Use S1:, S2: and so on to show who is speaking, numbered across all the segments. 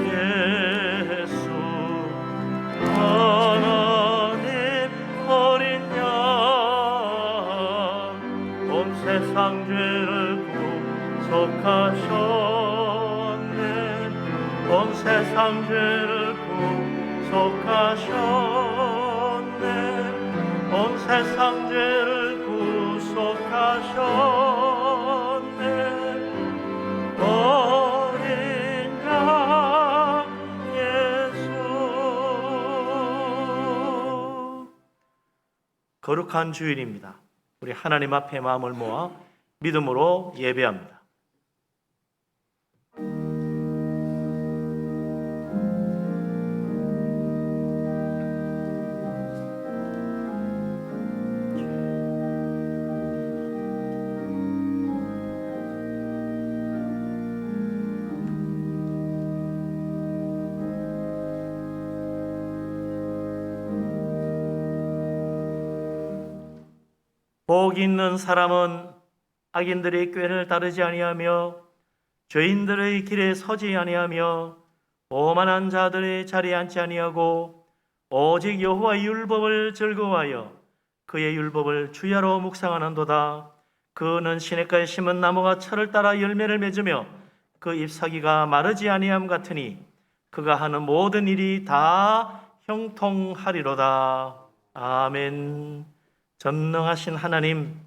S1: 예수 하나님 어린 양 온 세상 죄를 구속하셨네 온 세상 죄를 구속하셨네 온 세상 죄를 구속하셨네 어린 양 예수 거룩한 주일입니다. 우리 하나님 앞에 마음을 모아 믿음으로 예배합니다. 복 있는 사람은 악인들의 꾀를 따르지 아니하며 죄인들의 길에 서지 아니하며 오만한 자들의 자리에 앉지 아니하고 오직 여호와의 율법을 즐거워하여 그의 율법을 주야로 묵상하는도다. 그는 시냇가에 심은 나무가 철을 따라 열매를 맺으며 그 잎사귀가 마르지 아니함 같으니 그가 하는 모든 일이 다 형통하리로다. 아멘. 전능하신 하나님,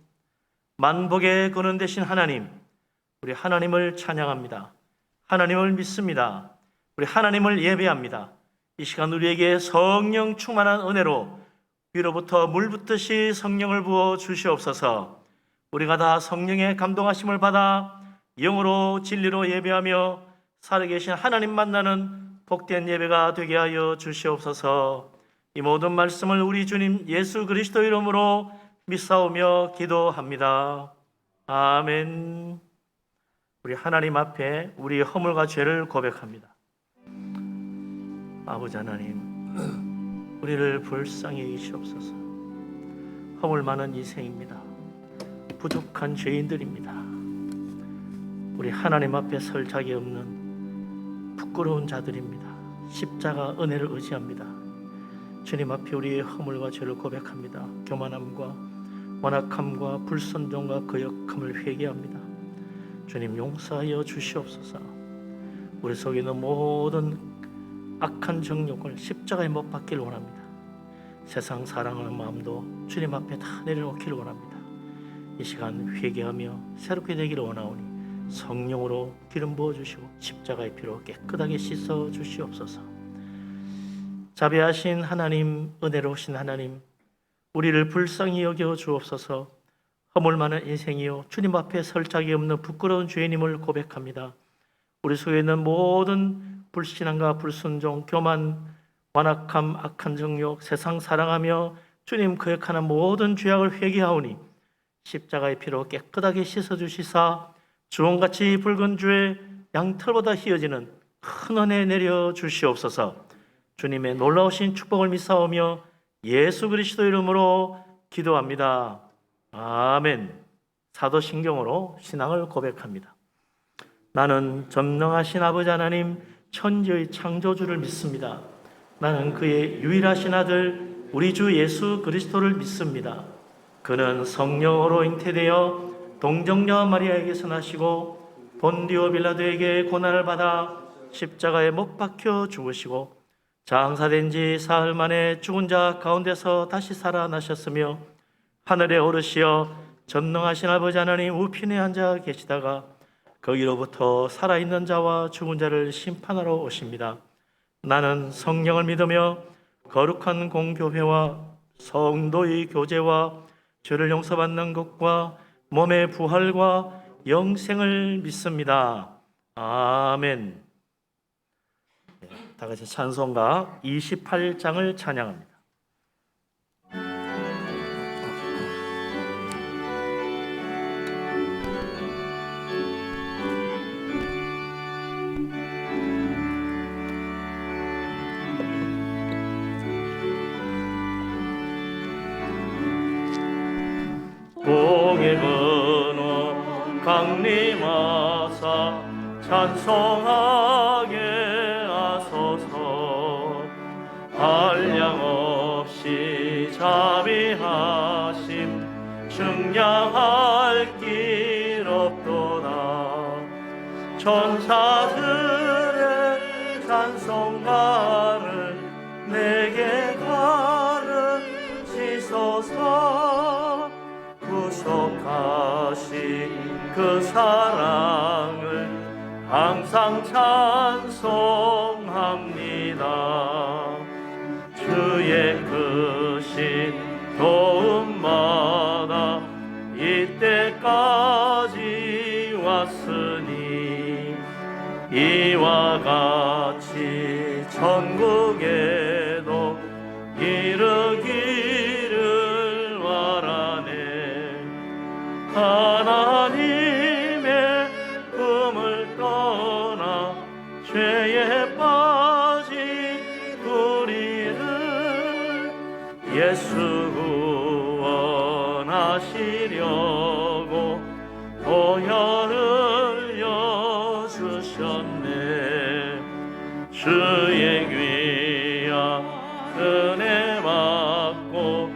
S1: 만복의 근원 되신 하나님, 우리 하나님을 찬양합니다. 하나님을 믿습니다. 우리 하나님을 예배합니다. 이 시간 우리에게 성령 충만한 은혜로 위로부터 물 붓듯이 성령을 부어 주시옵소서. 우리가 다 성령의 감동하심을 받아 영으로 진리로 예배하며 살아계신 하나님 만나는 복된 예배가 되게 하여 주시옵소서. 이 모든 말씀을 우리 주님 예수 그리스도 이름으로 믿사오며 기도합니다. 아멘. 우리 하나님 앞에 우리의 허물과 죄를 고백합니다. 아버지 하나님, 우리를 불쌍히 여기시옵소서. 허물 많은 인생입니다. 부족한 죄인들입니다. 우리 하나님 앞에 설 자격 없는 부끄러운 자들입니다. 십자가 은혜를 의지합니다. 주님 앞에 우리의 허물과 죄를 고백합니다. 교만함과 완악함과 불순종과 거역함을 회개합니다. 주님 용서하여 주시옵소서. 우리 속에 있는 모든 악한 정욕을 십자가에 못 박기를 원합니다. 세상 사랑하는 마음도 주님 앞에 다 내려놓기를 원합니다. 이 시간 회개하며 새롭게 되기를 원하오니 성령으로 기름 부어주시고 십자가의 피로 깨끗하게 씻어 주시옵소서. 자비하신 하나님, 은혜로우신 하나님, 우리를 불쌍히 여겨 주옵소서. 허물 많은 인생이요 주님 앞에 설 자격이 없는 부끄러운 죄인임을 고백합니다. 우리 속에 있는 모든 불신앙과 불순종, 교만, 완악함, 악한 정욕, 세상 사랑하며 주님 거역하는 모든 죄악을 회개하오니 십자가의 피로 깨끗하게 씻어주시사 주홍같이 붉은 주에 양털보다 희어지는 큰 은혜 내려 주시옵소서. 주님의 놀라우신 축복을 믿사오며 예수 그리스도 이름으로 기도합니다. 아멘. 사도신경으로 신앙을 고백합니다. 나는 전능하신 아버지 하나님 천지의 창조주를 믿습니다. 나는 그의 유일하신 아들 우리 주 예수 그리스도를 믿습니다. 그는 성령으로 잉태되어 동정녀 마리아에게서 나시고 본디오 빌라도에게 고난을 받아 십자가에 못 박혀 죽으시고 장사된 지 사흘 만에 죽은 자 가운데서 다시 살아나셨으며 하늘에 오르시어 전능하신 아버지 하나님 우편에 앉아 계시다가 거기로부터 살아있는 자와 죽은 자를 심판하러 오십니다. 나는 성령을 믿으며 거룩한 공교회와 성도의 교제와 죄를 용서받는 것과 몸의 부활과 영생을 믿습니다. 아멘. 다 같이 찬송가 28장을 찬양합니다. 공의 근원 강림하사 찬송하게 공양할 길 없도다. 천사들의 찬송가를 내게 가르치소서. 구속하신 그 사랑을 항상 찬송합니다. 주의 크신 도움마다 이때까지 왔으니 이와 같이 천국에도 이르기를 바라네. 하나님의 품을 떠나 죄에 빠진 우리를 예수 구원하시려고 보혈을 흘려주셨네. 주의 귀한 은혜 받고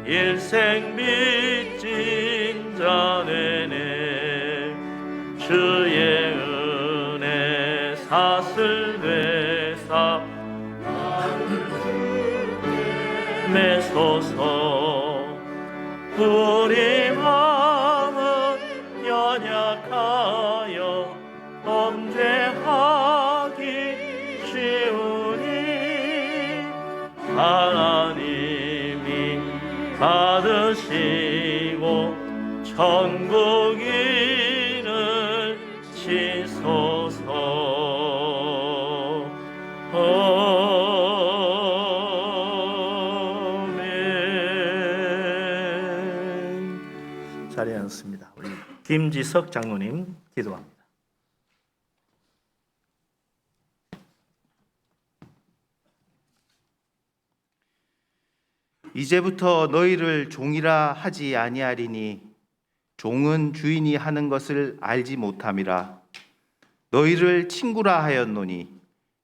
S1: 일생 빚진 자 되네. 주의 은혜 사슬 되사 매소서. 우리 마음은 연약하여 범죄하기 쉬우니 하나님이 받으시고 천국 인을 치소서. 아멘. 자리에 앉습니다. 우리 김지석 장로님 기도합니다.
S2: 이제부터 너희를 종이라 하지 아니하리니 종은 주인이 하는 것을 알지 못함이라. 너희를 친구라 하였노니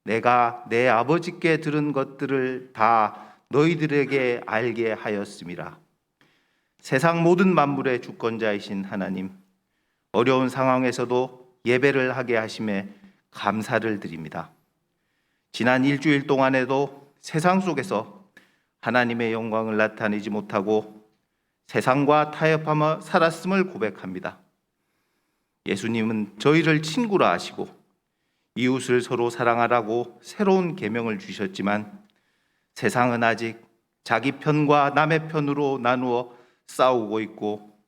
S2: 내가 내 아버지께 들은 것들을 다 너희들에게 알게 하였음이라. 세상 모든 만물의 주권자이신 하나님, 어려운 상황에서도 예배를 하게 하심에 감사를 드립니다. 지난 일주일 동안에도 세상 속에서 하나님의 영광을 나타내지 못하고 세상과 타협하며 살았음을 고백합니다. 예수님은 저희를 친구라 하시고 이웃을 서로 사랑하라고 새로운 계명을 주셨지만 세상은 아직 자기 편과 남의 편으로 나누어 싸우고 있고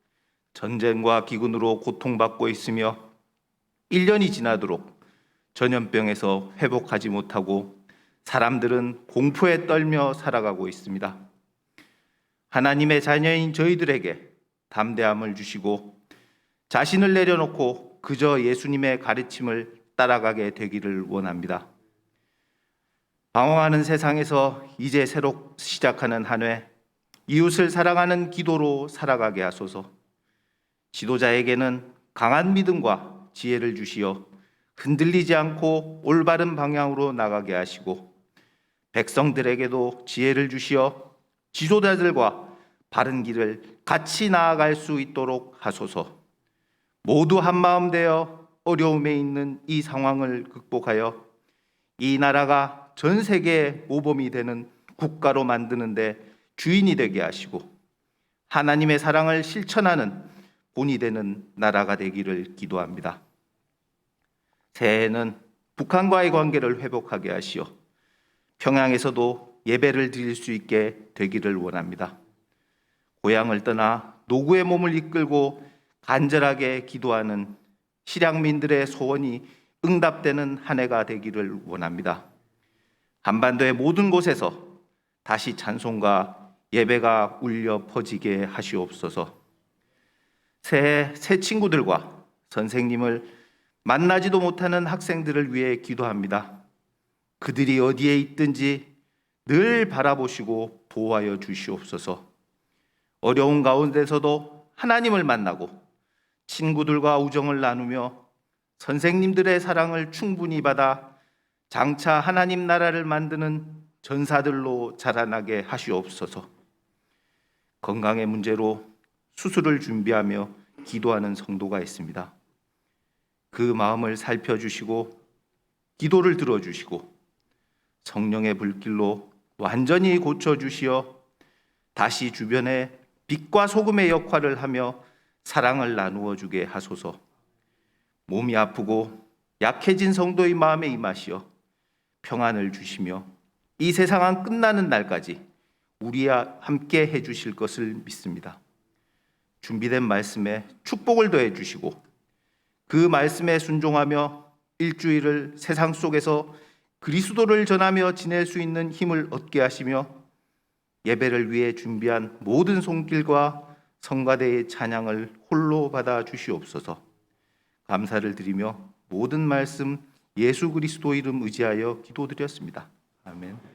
S2: 전쟁과 기근으로 고통받고 있으며 1년이 지나도록 전염병에서 회복하지 못하고 사람들은 공포에 떨며 살아가고 있습니다. 하나님의 자녀인 저희들에게 담대함을 주시고 자신을 내려놓고 그저 예수님의 가르침을 따라가게 되기를 원합니다. 방황하는 세상에서 이제 새로 시작하는 한 해, 이웃을 사랑하는 기도로 살아가게 하소서. 지도자에게는 강한 믿음과 지혜를 주시어 흔들리지 않고 올바른 방향으로 나가게 하시고 백성들에게도 지혜를 주시어 지도자들과 바른 길을 같이 나아갈 수 있도록 하소서. 모두 한마음 되어 어려움에 있는 이 상황을 극복하여 이 나라가 전 세계의 모범이 되는 국가로 만드는데 주인이 되게 하시고 하나님의 사랑을 실천하는 본이 되는 나라가 되기를 기도합니다. 새해에는 북한과의 관계를 회복하게 하시어 평양에서도 예배를 드릴 수 있게 되기를 원합니다. 고향을 떠나 노구의 몸을 이끌고 간절하게 기도하는 실향민들의 소원이 응답되는 한 해가 되기를 원합니다. 한반도의 모든 곳에서 다시 찬송과 예배가 울려 퍼지게 하시옵소서. 새해 새 친구들과 선생님을 만나지도 못하는 학생들을 위해 기도합니다. 그들이 어디에 있든지 늘 바라보시고 보호하여 주시옵소서. 어려운 가운데서도 하나님을 만나고 친구들과 우정을 나누며 선생님들의 사랑을 충분히 받아 장차 하나님 나라를 만드는 전사들로 자라나게 하시옵소서. 건강의 문제로 수술을 준비하며 기도하는 성도가 있습니다. 그 마음을 살펴주시고 기도를 들어주시고 성령의 불길로 완전히 고쳐주시어 다시 주변에 빛과 소금의 역할을 하며 사랑을 나누어 주게 하소서. 몸이 아프고 약해진 성도의 마음에 임하시어 평안을 주시며 이 세상은 끝나는 날까지 우리와 함께 해주실 것을 믿습니다. 준비된 말씀에 축복을 더해 주시고 그 말씀에 순종하며 일주일을 세상 속에서 그리스도를 전하며 지낼 수 있는 힘을 얻게 하시며 예배를 위해 준비한 모든 손길과 성가대의 찬양을 홀로 받아 주시옵소서. 감사를 드리며 모든 말씀 예수 그리스도 이름 의지하여 기도드렸습니다. 아멘.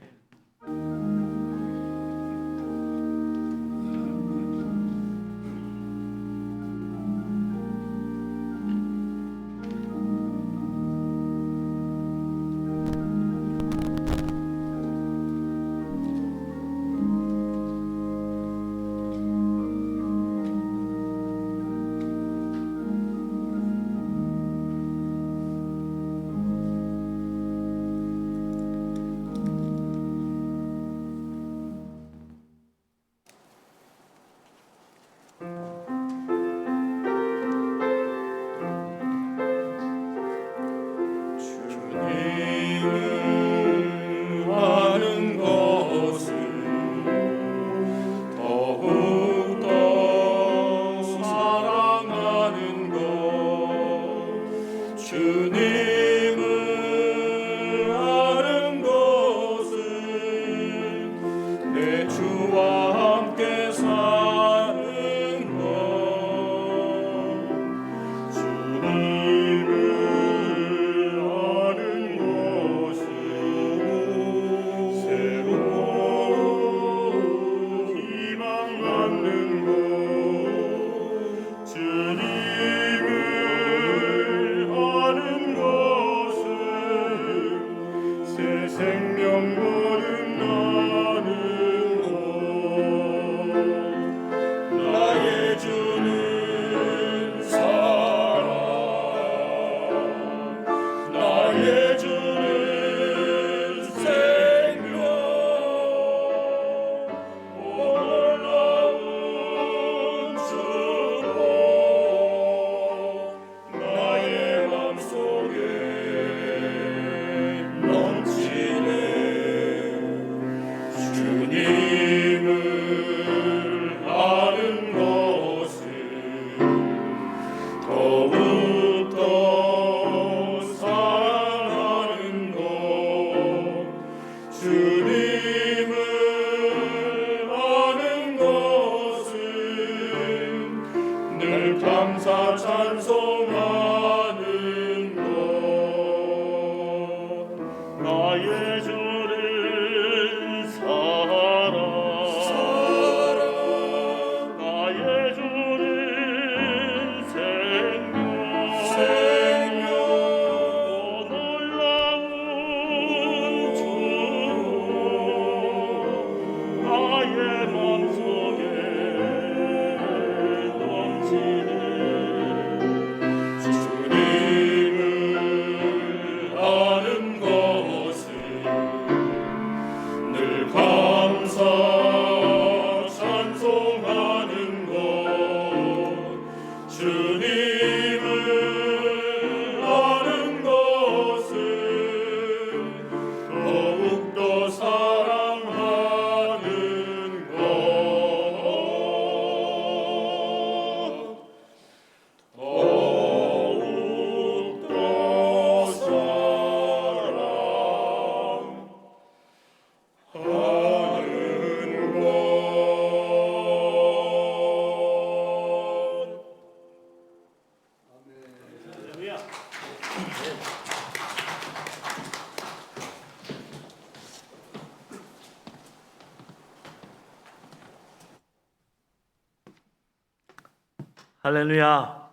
S1: 할렐루야.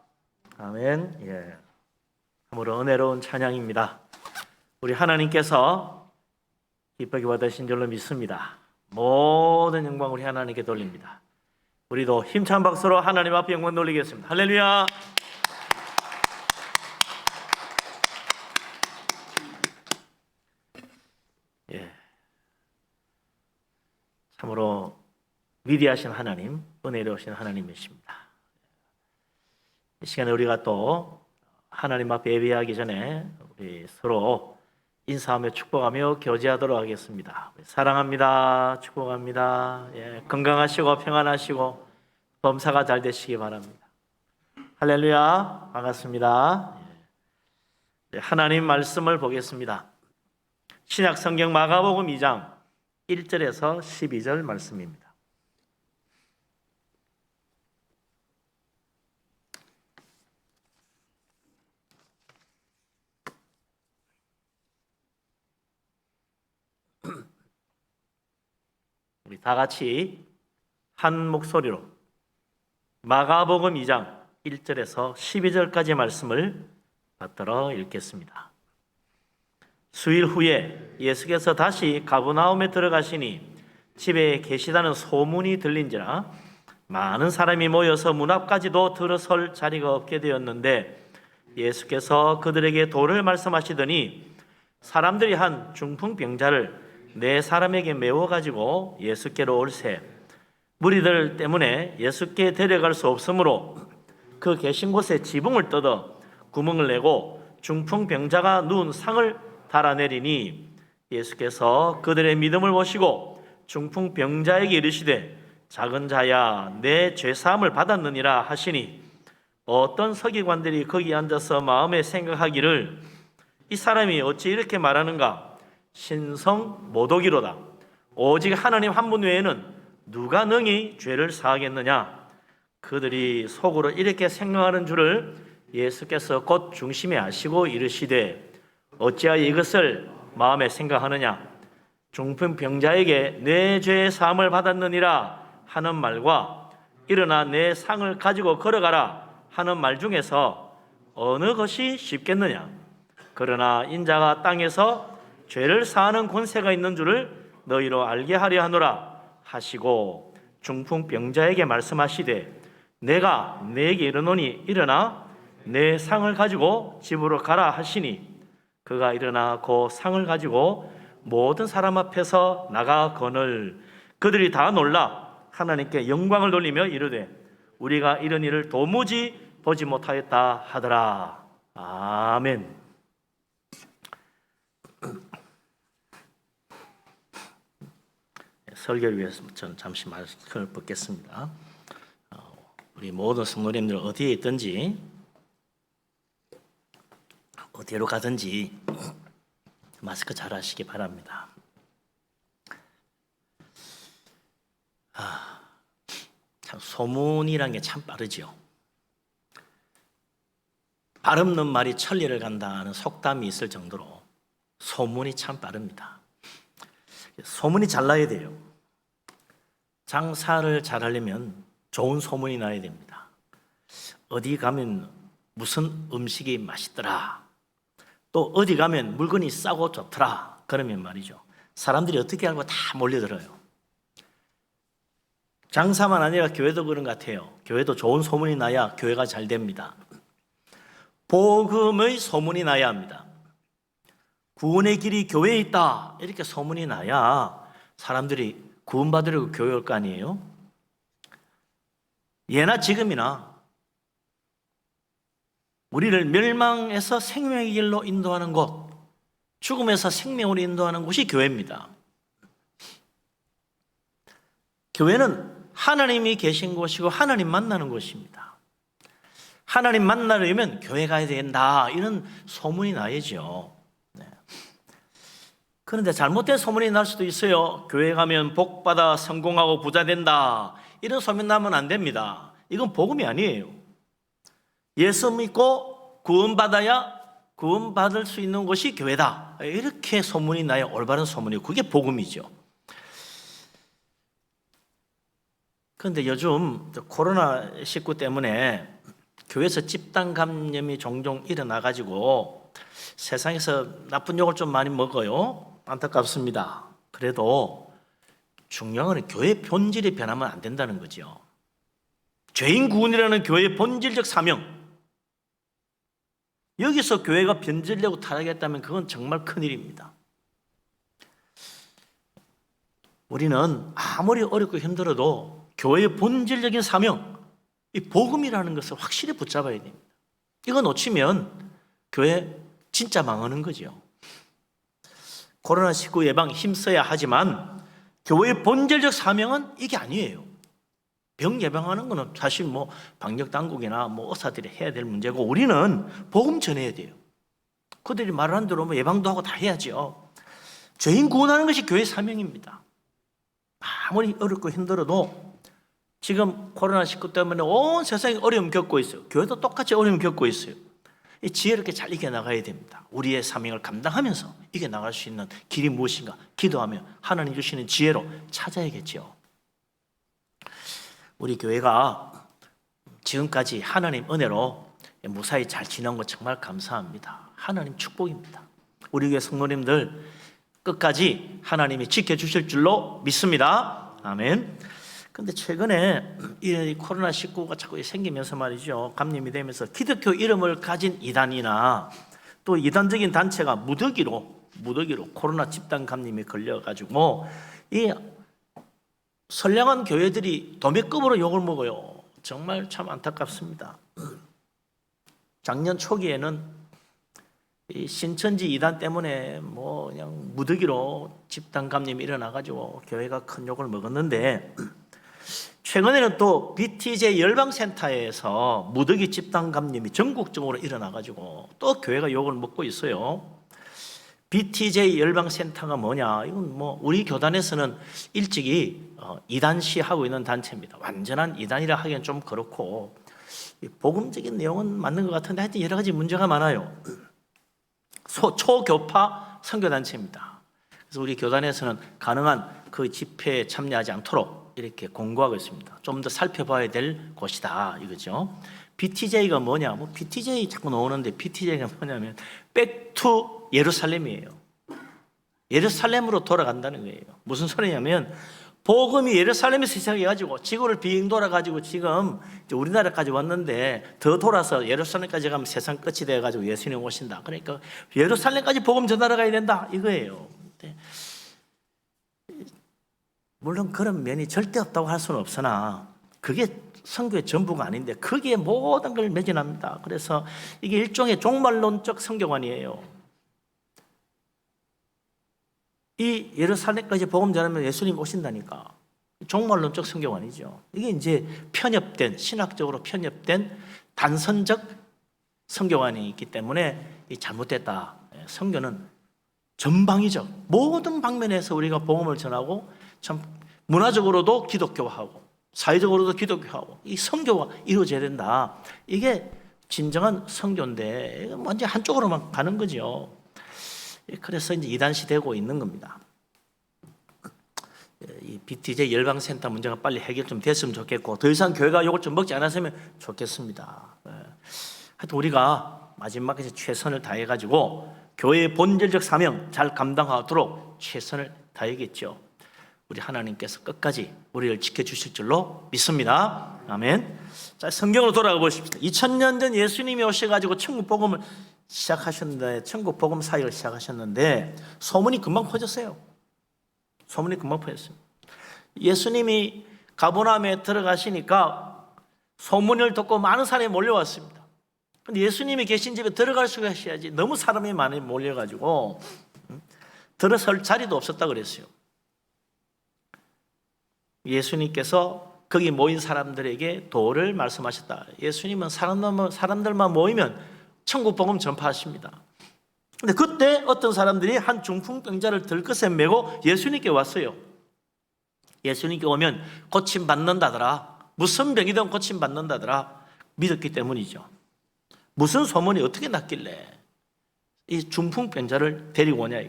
S1: 아멘. 예. 참으로 은혜로운 찬양입니다. 우리 하나님께서 기쁘게 받으신 줄로 믿습니다. 모든 영광 우리 하나님께 돌립니다. 우리도 힘찬 박수로 하나님 앞에 영광 돌리겠습니다. 할렐루야. 예. 참으로 위대하신 하나님, 은혜로우신 하나님이십니다. 이 시간에 우리가 또 하나님 앞에 예배하기 전에 우리 서로 인사하며 축복하며 교제하도록 하겠습니다. 사랑합니다. 축복합니다. 예, 건강하시고 평안하시고 범사가 잘 되시기 바랍니다. 할렐루야. 반갑습니다. 예. 하나님 말씀을 보겠습니다. 신약 성경 마가복음 2장 1절에서 12절 말씀입니다. 우리 다 같이 한 목소리로 마가복음 2장 1절에서 12절까지 말씀을 받들어 읽겠습니다. 수일 후에 예수께서 다시 가버나움에 들어가시니 집에 계시다는 소문이 들린지라 많은 사람이 모여서 문 앞까지도 들어설 자리가 없게 되었는데 예수께서 그들에게 도를 말씀하시더니 사람들이 한 중풍병자를 네 사람에게 메워 가지고 예수께로 올세 무리들 때문에 예수께 데려갈 수 없으므로 그 계신 곳에 지붕을 뜯어 구멍을 내고 중풍병자가 누운 상을 달아내리니 예수께서 그들의 믿음을 보시고 중풍병자에게 이르시되 작은 자야 내 죄사함을 받았느니라 하시니 어떤 서기관들이 거기 앉아서 마음에 생각하기를 이 사람이 어찌 이렇게 말하는가 신성 모독이로다. 오직 하나님 한 분 외에는 누가 능히 죄를 사하겠느냐. 그들이 속으로 이렇게 생각하는 줄을 예수께서 곧 중심에 아시고 이르시되 어찌하여 이것을 마음에 생각하느냐. 중풍병자에게 내 죄의 사함을 받았느니라 하는 말과 일어나 내 상을 가지고 걸어가라 하는 말 중에서 어느 것이 쉽겠느냐. 그러나 인자가 땅에서 죄를 사하는 권세가 있는 줄을 너희로 알게 하려 하노라 하시고 중풍병자에게 말씀하시되 내가 네게 이르노니 일어나 내 상을 가지고 집으로 가라 하시니 그가 일어나 그 상을 가지고 모든 사람 앞에서 나가거늘 그들이 다 놀라 하나님께 영광을 돌리며 이르되 우리가 이런 일을 도무지 보지 못하였다 하더라. 아멘. 설교를 위해서 저는 잠시 마스크를 벗겠습니다. 우리 모든 성도님들 어디에 있든지 어디로 가든지 마스크 잘 하시기 바랍니다. 참 소문이란 게 참 빠르죠. 발 없는 말이 천리를 간다는 속담이 있을 정도로 소문이 참 빠릅니다. 소문이 잘 나야 돼요. 장사를 잘하려면 좋은 소문이 나야 됩니다. 어디 가면 무슨 음식이 맛있더라. 또 어디 가면 물건이 싸고 좋더라. 그러면 말이죠. 사람들이 어떻게 알고 다 몰려들어요. 장사만 아니라 교회도 그런 것 같아요. 교회도 좋은 소문이 나야 교회가 잘 됩니다. 복음의 소문이 나야 합니다. 구원의 길이 교회에 있다. 이렇게 소문이 나야 사람들이 구원받으려고 교회 올 거 아니에요? 예나 지금이나 우리를 멸망에서 생명의 길로 인도하는 곳, 죽음에서 생명으로 인도하는 곳이 교회입니다. 교회는 하나님이 계신 곳이고 하나님 만나는 곳입니다. 하나님 만나려면 교회 가야 된다. 이런 소문이 나야죠. 그런데 잘못된 소문이 날 수도 있어요. 교회 가면 복받아 성공하고 부자 된다. 이런 소문 나면 안 됩니다. 이건 복음이 아니에요. 예수 믿고 구원받아야 구원받을 수 있는 곳이 교회다. 이렇게 소문이 나야 올바른 소문이고 그게 복음이죠. 그런데 요즘 코로나19 때문에 교회에서 집단 감염이 종종 일어나가지고 세상에서 나쁜 욕을 좀 많이 먹어요. 안타깝습니다. 그래도 중요한 건 교회 본질이 변하면 안 된다는 거죠. 죄인 구원이라는 교회의 본질적 사명, 여기서 교회가 변질되고 타락했다면 그건 정말 큰일입니다. 우리는 아무리 어렵고 힘들어도 교회의 본질적인 사명, 이 복음이라는 것을 확실히 붙잡아야 됩니다. 이거 놓치면 교회 진짜 망하는 거죠. 코로나19 예방 힘써야 하지만 교회의 본질적 사명은 이게 아니에요. 병 예방하는 거는 사실 뭐 방역 당국이나 뭐 의사들이 해야 될 문제고, 우리는 복음 전해야 돼요. 그들이 말하는 대로 뭐 예방도 하고 다 해야죠. 죄인 구원하는 것이 교회의 사명입니다. 아무리 어렵고 힘들어도 지금 코로나19 때문에 온 세상이 어려움 겪고 있어요. 교회도 똑같이 어려움 겪고 있어요. 이 지혜롭게 잘 이겨나가야 됩니다. 우리의 사명을 감당하면서 이겨나갈 수 있는 길이 무엇인가 기도하며 하나님 주시는 지혜로 찾아야겠죠. 우리 교회가 지금까지 하나님 은혜로 무사히 잘 지난 것 정말 감사합니다. 하나님 축복입니다. 우리 교회 성도님들 끝까지 하나님이 지켜주실 줄로 믿습니다. 아멘. 근데 최근에 이 코로나19가 자꾸 생기면서 말이죠, 감염이 되면서 기독교 이름을 가진 이단이나 또 이단적인 단체가 무더기로 코로나 집단 감염에 걸려가지고 이 선량한 교회들이 도매급으로 욕을 먹어요. 정말 참 안타깝습니다. 작년 초기에는 이 신천지 이단 때문에 뭐 그냥 무더기로 집단 감염이 일어나가지고 교회가 큰 욕을 먹었는데, 최근에는 또 BTJ 열방센터에서 무더기 집단 감염이 전국적으로 일어나가지고 또 교회가 욕을 먹고 있어요. BTJ 열방센터가 뭐냐? 이건 뭐 우리 교단에서는 일찍이 이단시하고 있는 단체입니다. 완전한 이단이라 하기엔 좀 그렇고, 복음적인 내용은 맞는 것 같은데 하여튼 여러 가지 문제가 많아요. 초교파 선교단체입니다. 그래서 우리 교단에서는 가능한 그 집회에 참여하지 않도록 이렇게 공고하고 있습니다. 좀 더 살펴봐야 될 곳이다 이거죠. BTJ가 뭐냐? 뭐 BTJ 자꾸 나오는데 BTJ가 뭐냐면 백투 예루살렘이에요. 예루살렘으로 돌아간다는 거예요. 무슨 소리냐면 복음이 예루살렘에서 시작해가지고 지구를 빙 돌아가지고 지금 우리나라까지 왔는데 더 돌아서 예루살렘까지 가면 세상 끝이 돼가지고 예수님 오신다. 그러니까 예루살렘까지 복음 전하러 가야 된다 이거예요. 물론 그런 면이 절대 없다고 할 수는 없으나 그게 선교의 전부가 아닌데 거기에 모든 걸 매진합니다. 그래서 이게 일종의 종말론적 선교관이에요. 이 예루살렘까지 복음 전하면 예수님 오신다니까. 종말론적 선교관이죠. 이게 이제 편협된, 신학적으로 편협된 단선적 선교관이 있기 때문에 이 잘못됐다. 선교는 전방위적 모든 방면에서 우리가 복음을 전하고 참 문화적으로도 기독교화하고 사회적으로도 기독교화하고 이 선교가 이루어져야 된다. 이게 진정한 선교인데 완전 한쪽으로만 가는 거죠. 그래서 이제 이단시 되고 있는 겁니다. 이 BTJ 열방센터 문제가 빨리 해결 좀 됐으면 좋겠고 더 이상 교회가 이걸 좀 먹지 않았으면 좋겠습니다. 하여튼 우리가 마지막에 최선을 다해가지고 교회의 본질적 사명 잘 감당하도록 최선을 다해야겠죠. 우리 하나님께서 끝까지 우리를 지켜주실 줄로 믿습니다. 아멘. 자, 성경으로 돌아가 보십시다. 2000년 전 예수님이 오셔가지고 천국 복음을 시작하셨는데, 천국 복음 사역을 시작하셨는데 소문이 금방 퍼졌어요. 소문이 금방 퍼졌어요. 예수님이 가버나움에 들어가시니까 소문을 듣고 많은 사람이 몰려왔습니다. 근데 예수님이 계신 집에 들어갈 수가 있어야지 너무 사람이 많이 몰려가지고 들어설 자리도 없었다 그랬어요. 예수님께서 거기 모인 사람들에게 도를 말씀하셨다. 예수님은 사람들만 모이면 천국 복음 전파하십니다. 근데 그때 어떤 사람들이 한 중풍병자를 들것에 메고 예수님께 왔어요. 예수님께 오면 고침 받는다더라. 무슨 병이든 고침 받는다더라. 믿었기 때문이죠. 무슨 소문이 어떻게 났길래 이 중풍병자를 데리고 오냐.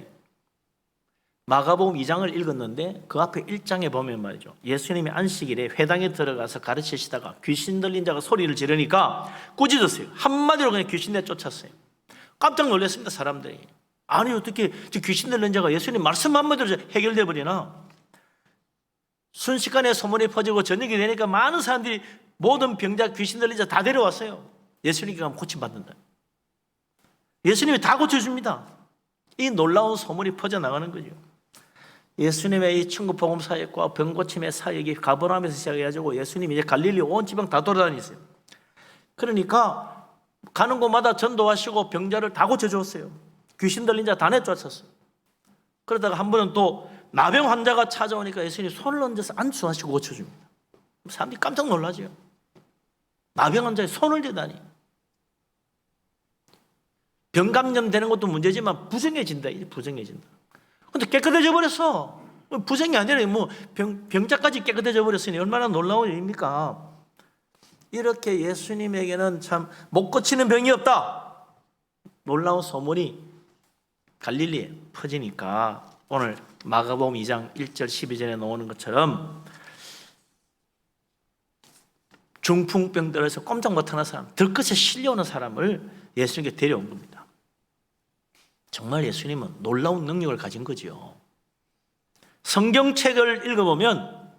S1: 마가복음 2장을 읽었는데 그 앞에 1장에 보면 말이죠. 예수님이 안식일에 회당에 들어가서 가르치시다가 귀신 들린 자가 소리를 지르니까 꾸짖었어요. 한마디로 그냥 귀신 내쫓았어요. 깜짝 놀랐습니다, 사람들이. 아니 어떻게 귀신 들린 자가 예수님 말씀 한마디로 해결돼 버리나. 순식간에 소문이 퍼지고 저녁이 되니까 많은 사람들이 모든 병자, 귀신 들린 자 다 데려왔어요. 예수님께 가면 고침받는다. 예수님이 다 고쳐줍니다. 이 놀라운 소문이 퍼져나가는 거죠. 예수님의 이 천국 복음 사역과 병고침의 사역이 가버나움에서 시작해가지고 예수님이 이제 갈릴리 온 지방 다 돌아다니세요. 그러니까 가는 곳마다 전도하시고 병자를 다 고쳐주었어요. 귀신 들린 자 다 내쫓았어요. 그러다가 한 번은 또 나병 환자가 찾아오니까 예수님이 손을 얹어서 안수하시고 고쳐줍니다. 사람들이 깜짝 놀라죠. 나병 환자에 손을 대다니. 병 감염되는 것도 문제지만 부정해진다. 부정해진다. 근데 깨끗해져 버렸어. 부정이 아니라 뭐 병자까지 깨끗해져 버렸으니 얼마나 놀라운 일입니까? 이렇게 예수님에게는 참 못 고치는 병이 없다. 놀라운 소문이 갈릴리에 퍼지니까 오늘 마가복음 2장 1절 12절에 나오는 것처럼 중풍병들에서 꼼짝 못하는 사람, 들것에 실려오는 사람을 예수님께 데려온 겁니다. 정말 예수님은 놀라운 능력을 가진 거죠. 성경책을 읽어보면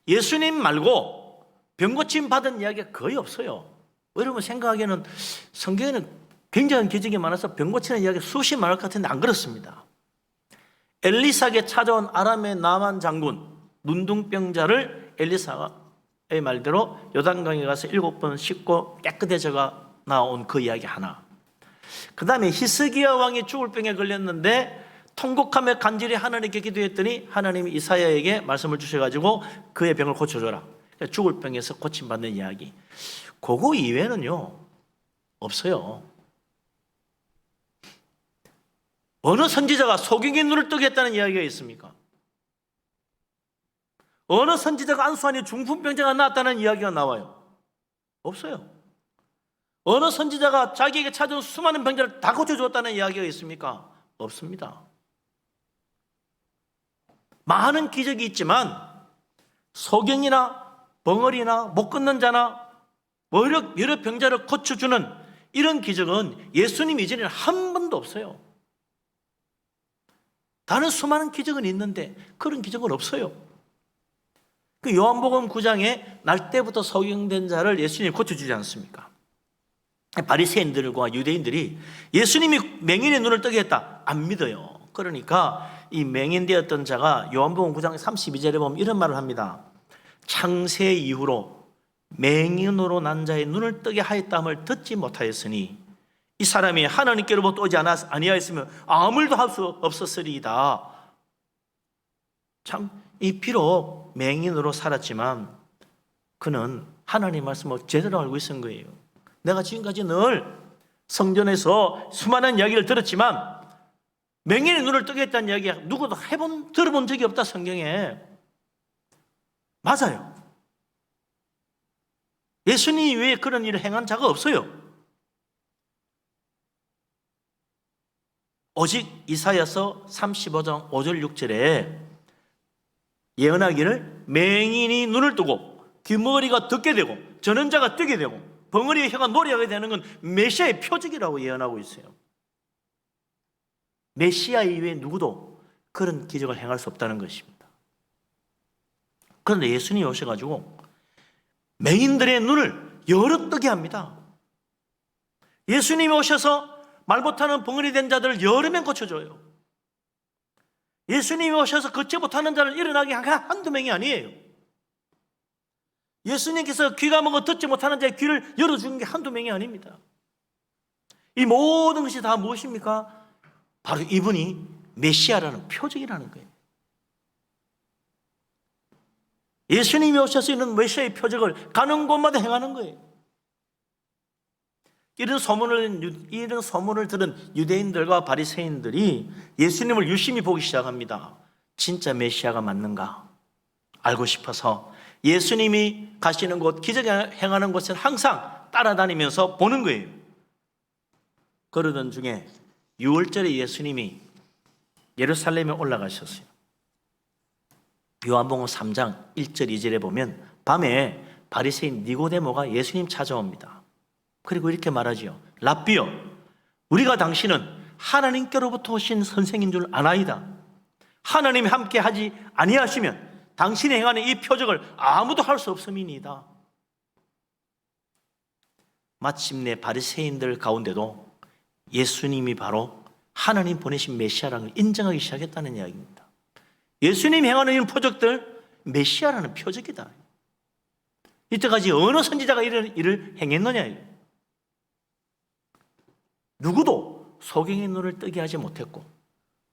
S1: 예수님 말고 병고침 받은 이야기가 거의 없어요. 여러분 생각하기에는 성경에는 굉장한 기적이 많아서 병고치는 이야기가 수십 많을 것 같은데 안 그렇습니다. 엘리사에게 찾아온 아람의 나만 장군 눈둥병자를 엘리사의 말대로 요단강에 가서 7번 씻고 깨끗해져가 나온 그 이야기 하나. 그 다음에 히스기야 왕이 죽을 병에 걸렸는데 통곡하며 간절히 하나님께 기도했더니 하나님이 이사야에게 말씀을 주셔가지고 그의 병을 고쳐줘라. 죽을 병에서 고침받는 이야기. 그거 이외에는요 없어요. 어느 선지자가 소경의 눈을 뜨게 했다는 이야기가 있습니까? 어느 선지자가 안수하니 중풍병자가 나았다는 이야기가 나와요? 없어요. 어느 선지자가 자기에게 찾아온 수많은 병자를 다 고쳐주었다는 이야기가 있습니까? 없습니다. 많은 기적이 있지만 소경이나 벙어리나 못 걷는 자나 여러 병자를 고쳐주는 이런 기적은 예수님 이전에는 한 번도 없어요. 다른 수많은 기적은 있는데 그런 기적은 없어요. 그 요한복음 9장에 날 때부터 소경된 자를 예수님이 고쳐주지 않습니까? 바리새인들과 유대인들이 예수님이 맹인의 눈을 뜨게 했다. 안 믿어요. 그러니까 이 맹인되었던 자가 요한복음 9장 32절에 보면 이런 말을 합니다. 창세 이후로 맹인으로 난 자의 눈을 뜨게 하였다함을 듣지 못하였으니 이 사람이 하나님께로부터 오지 아니하였으면 아무 일도 할 수 없었으리이다. 참, 이 비록 맹인으로 살았지만 그는 하나님 말씀을 제대로 알고 있었던 거예요. 내가 지금까지 늘 성전에서 수많은 이야기를 들었지만 맹인의 눈을 뜨게 했다는 이야기 누구도 들어본 적이 없다 성경에. 맞아요. 예수님 외에 그런 일을 행한 자가 없어요. 오직 이사야서 35장 5절 6절에 예언하기를 맹인이 눈을 뜨고 귀머리가 듣게 되고 전원자가 뜨게 되고 벙어리의 혀가 노래하게 되는 건 메시아의 표적이라고 예언하고 있어요. 메시아 이외에 누구도 그런 기적을 행할 수 없다는 것입니다. 그런데 예수님이 오셔가지고 맹인들의 눈을 여러 뜨게 합니다. 예수님이 오셔서 말 못하는 벙어리 된 자들을 여러 명 고쳐줘요. 예수님이 오셔서 걷지 못하는 자를 일어나게 한두 명이 아니에요. 예수님께서 귀가 먹어 듣지 못하는 자의 귀를 열어주는 게 한두 명이 아닙니다. 이 모든 것이 다 무엇입니까? 바로 이분이 메시아라는 표적이라는 거예요. 예수님이 오셔서 있는 메시아의 표적을 가는 곳마다 행하는 거예요. 이런 소문을 들은 유대인들과 바리새인들이 예수님을 유심히 보기 시작합니다. 진짜 메시아가 맞는가 알고 싶어서 예수님이 가시는 곳, 기적을 행하는 곳은 항상 따라다니면서 보는 거예요. 그러던 중에 6월절에 예수님이 예루살렘에 올라가셨어요. 요한복음 3장 1절 2절에 보면 밤에 바리새인 니고데모가 예수님 찾아옵니다. 그리고 이렇게 말하지요. 랍비여, 우리가 당신은 하나님께로부터 오신 선생인 줄 아나이다. 하나님이 함께 하지 아니하시면 당신이 행하는 이 표적을 아무도 할 수 없음이니이다. 마침내 바리새인들 가운데도 예수님이 바로 하나님 보내신 메시아라는 걸 인정하기 시작했다는 이야기입니다. 예수님이 행하는 이런 표적들, 메시아라는 표적이다. 이때까지 어느 선지자가 이런 일을 행했느냐. 누구도 소경의 눈을 뜨게 하지 못했고,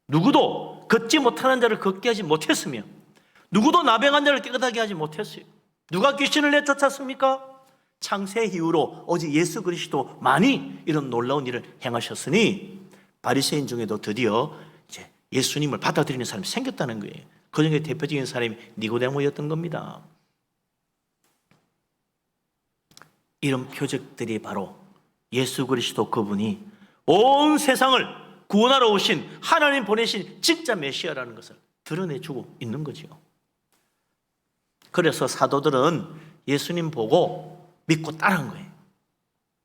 S1: 누구도 걷지 못하는 자를 걷게 하지 못했으며, 누구도 나병한 자를 깨끗하게 하지 못했어요. 누가 귀신을 내쫓았습니까? 창세 이후로 오직 예수 그리스도만이 이런 놀라운 일을 행하셨으니 바리새인 중에도 드디어 이제 예수님을 받아들이는 사람이 생겼다는 거예요. 그 중에 대표적인 사람이 니고데모였던 겁니다. 이런 표적들이 바로 예수 그리스도 그분이 온 세상을 구원하러 오신 하나님 보내신 진짜 메시아라는 것을 드러내주고 있는 거죠. 그래서 사도들은 예수님 보고 믿고 따라한 거예요.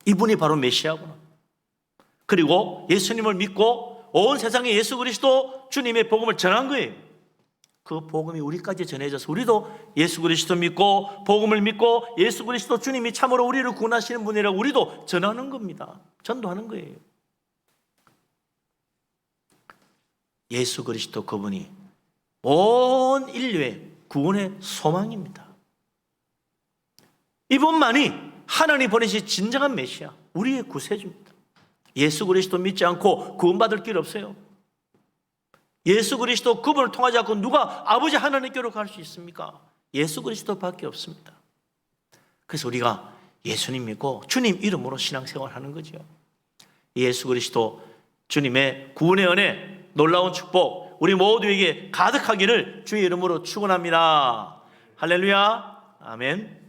S1: 이분이 바로 메시아구나. 그리고 예수님을 믿고 온 세상에 예수 그리스도 주님의 복음을 전한 거예요. 그 복음이 우리까지 전해져서 우리도 예수 그리스도 믿고 복음을 믿고 예수 그리스도 주님이 참으로 우리를 구원하시는 분이라고 우리도 전하는 겁니다. 전도하는 거예요. 예수 그리스도 그분이 온 인류의 구원의 소망입니다. 이분만이 하나님 보내신 진정한 메시아, 우리의 구세주입니다. 예수 그리스도 믿지 않고 구원받을 길 없어요. 예수 그리스도 그분을 통하지 않고 누가 아버지 하나님께로 갈 수 있습니까? 예수 그리스도밖에 없습니다. 그래서 우리가 예수님 믿고 주님 이름으로 신앙생활하는 거죠. 예수 그리스도 주님의 구원의 은혜, 놀라운 축복 우리 모두에게 가득하기를 주의 이름으로 축원합니다. 할렐루야, 아멘.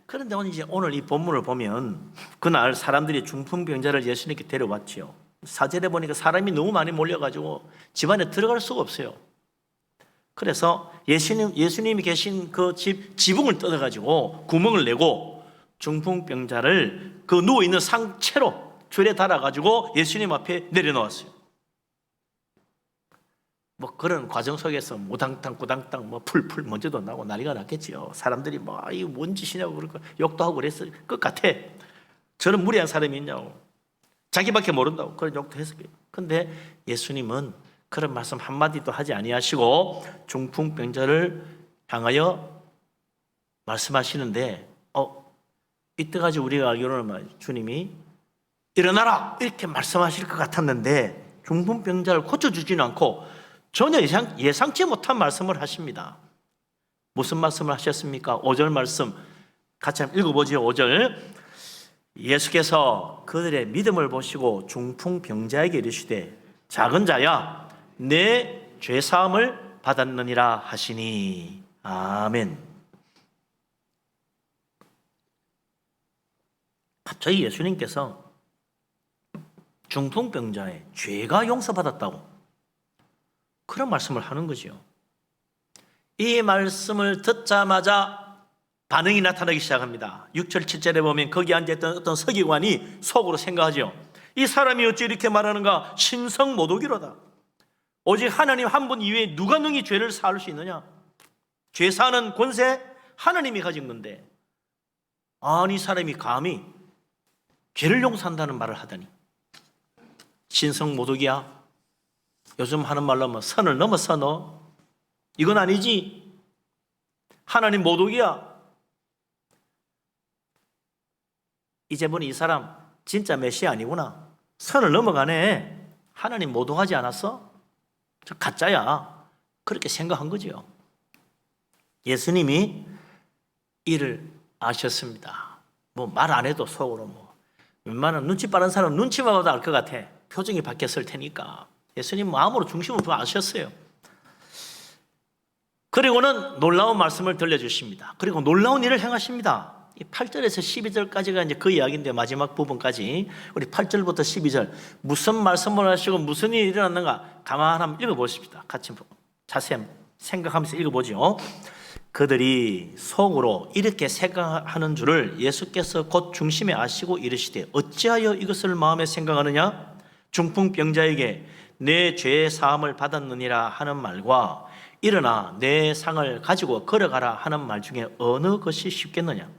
S1: 그런데 오늘 이 본문을 보면 그날 사람들이 중풍병자를 예수님께 데려왔지요. 사절에 보니까 사람이 너무 많이 몰려가지고 집안에 들어갈 수가 없어요. 그래서 예수님이 계신 그 지붕을 뜯어가지고 구멍을 내고 중풍병자를 그 누워있는 상체로 줄에 달아가지고 예수님 앞에 내려놓았어요. 뭐 그런 과정 속에서 무당땅 꾸당땅 뭐 풀풀 먼지도 나고 난리가 났겠지요. 사람들이 뭐 이거 뭔 짓이냐고 그러고 욕도 하고 그랬을 것 같아. 저런 무리한 사람이 있냐고, 자기밖에 모른다고 그런 욕도 했을 거예요. 근데 예수님은 그런 말씀 한마디도 하지 아니하시고 중풍병자를 향하여 말씀하시는데 이때까지 우리가 알기로는 주님이 일어나라 이렇게 말씀하실 것 같았는데 중풍병자를 고쳐주지는 않고 전혀 예상치 못한 말씀을 하십니다. 무슨 말씀을 하셨습니까? 5절 말씀 같이 한번 읽어보죠. 5절 예수께서 그들의 믿음을 보시고 중풍병자에게 이르시되 작은 자야 내 죄사함을 받았느니라 하시니. 아멘. 갑자기 예수님께서 중풍병자의 죄가 용서받았다고 그런 말씀을 하는 거죠. 이 말씀을 듣자마자 반응이 나타나기 시작합니다. 6절 7절에 보면 거기 앉아있던 어떤 서기관이 속으로 생각하죠. 이 사람이 어찌 이렇게 말하는가? 신성모독이로다. 오직 하나님 한 분 이외에 누가 능히 죄를 사할 수 있느냐? 죄 사하는 권세 하나님이 가진 건데 아니 사람이 감히 죄를 용서한다는 말을 하다니. 신성모독이야. 요즘 하는 말로 하면 선을 넘었어 너. 이건 아니지. 하나님 모독이야. 이제 보니 이 사람 진짜 메시아 아니구나. 선을 넘어가네. 하나님 모독하지 않았어? 저 가짜야. 그렇게 생각한 거죠. 예수님이 이를 아셨습니다. 뭐 말 안 해도 속으로 뭐 웬만한 눈치 빠른 사람 눈치만 봐도 알 것 같아. 표정이 바뀌었을 테니까. 예수님 마음으로 중심을 좀 아셨어요. 그리고는 놀라운 말씀을 들려주십니다. 그리고 놀라운 일을 행하십니다. 8절에서 12절까지가 이제 그 이야기인데 마지막 부분까지 우리 8절부터 12절 무슨 말씀을 하시고 무슨 일이 일어났는가 가만히 한번 읽어보십시다. 같이 자세히 생각하면서 읽어보죠. 그들이 속으로 이렇게 생각하는 줄을 예수께서 곧 중심에 아시고 이르시되 어찌하여 이것을 마음에 생각하느냐? 중풍병자에게 내 죄의 사함을 받았느니라 하는 말과 일어나 내 상을 가지고 걸어가라 하는 말 중에 어느 것이 쉽겠느냐?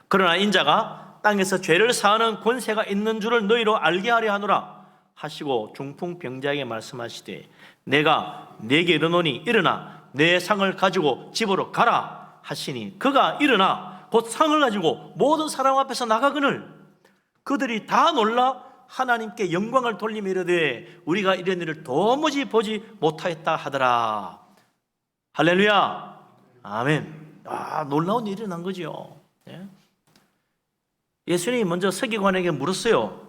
S1: 그러나 인자가 땅에서 죄를 사하는 권세가 있는 줄을 너희로 알게 하려 하노라 하시고 중풍병자에게 말씀하시되 내가 네게 이르노니 일어나 내 상을 가지고 집으로 가라 하시니 그가 일어나 곧 상을 가지고 모든 사람 앞에서 나가거늘 그들이 다 놀라 하나님께 영광을 돌리며 이르되 우리가 이런 일을 도무지 보지 못하였다 하더라. 할렐루야. 아멘. 놀라운 일이 일어난 거죠. 예수님이 먼저 서기관에게 물었어요.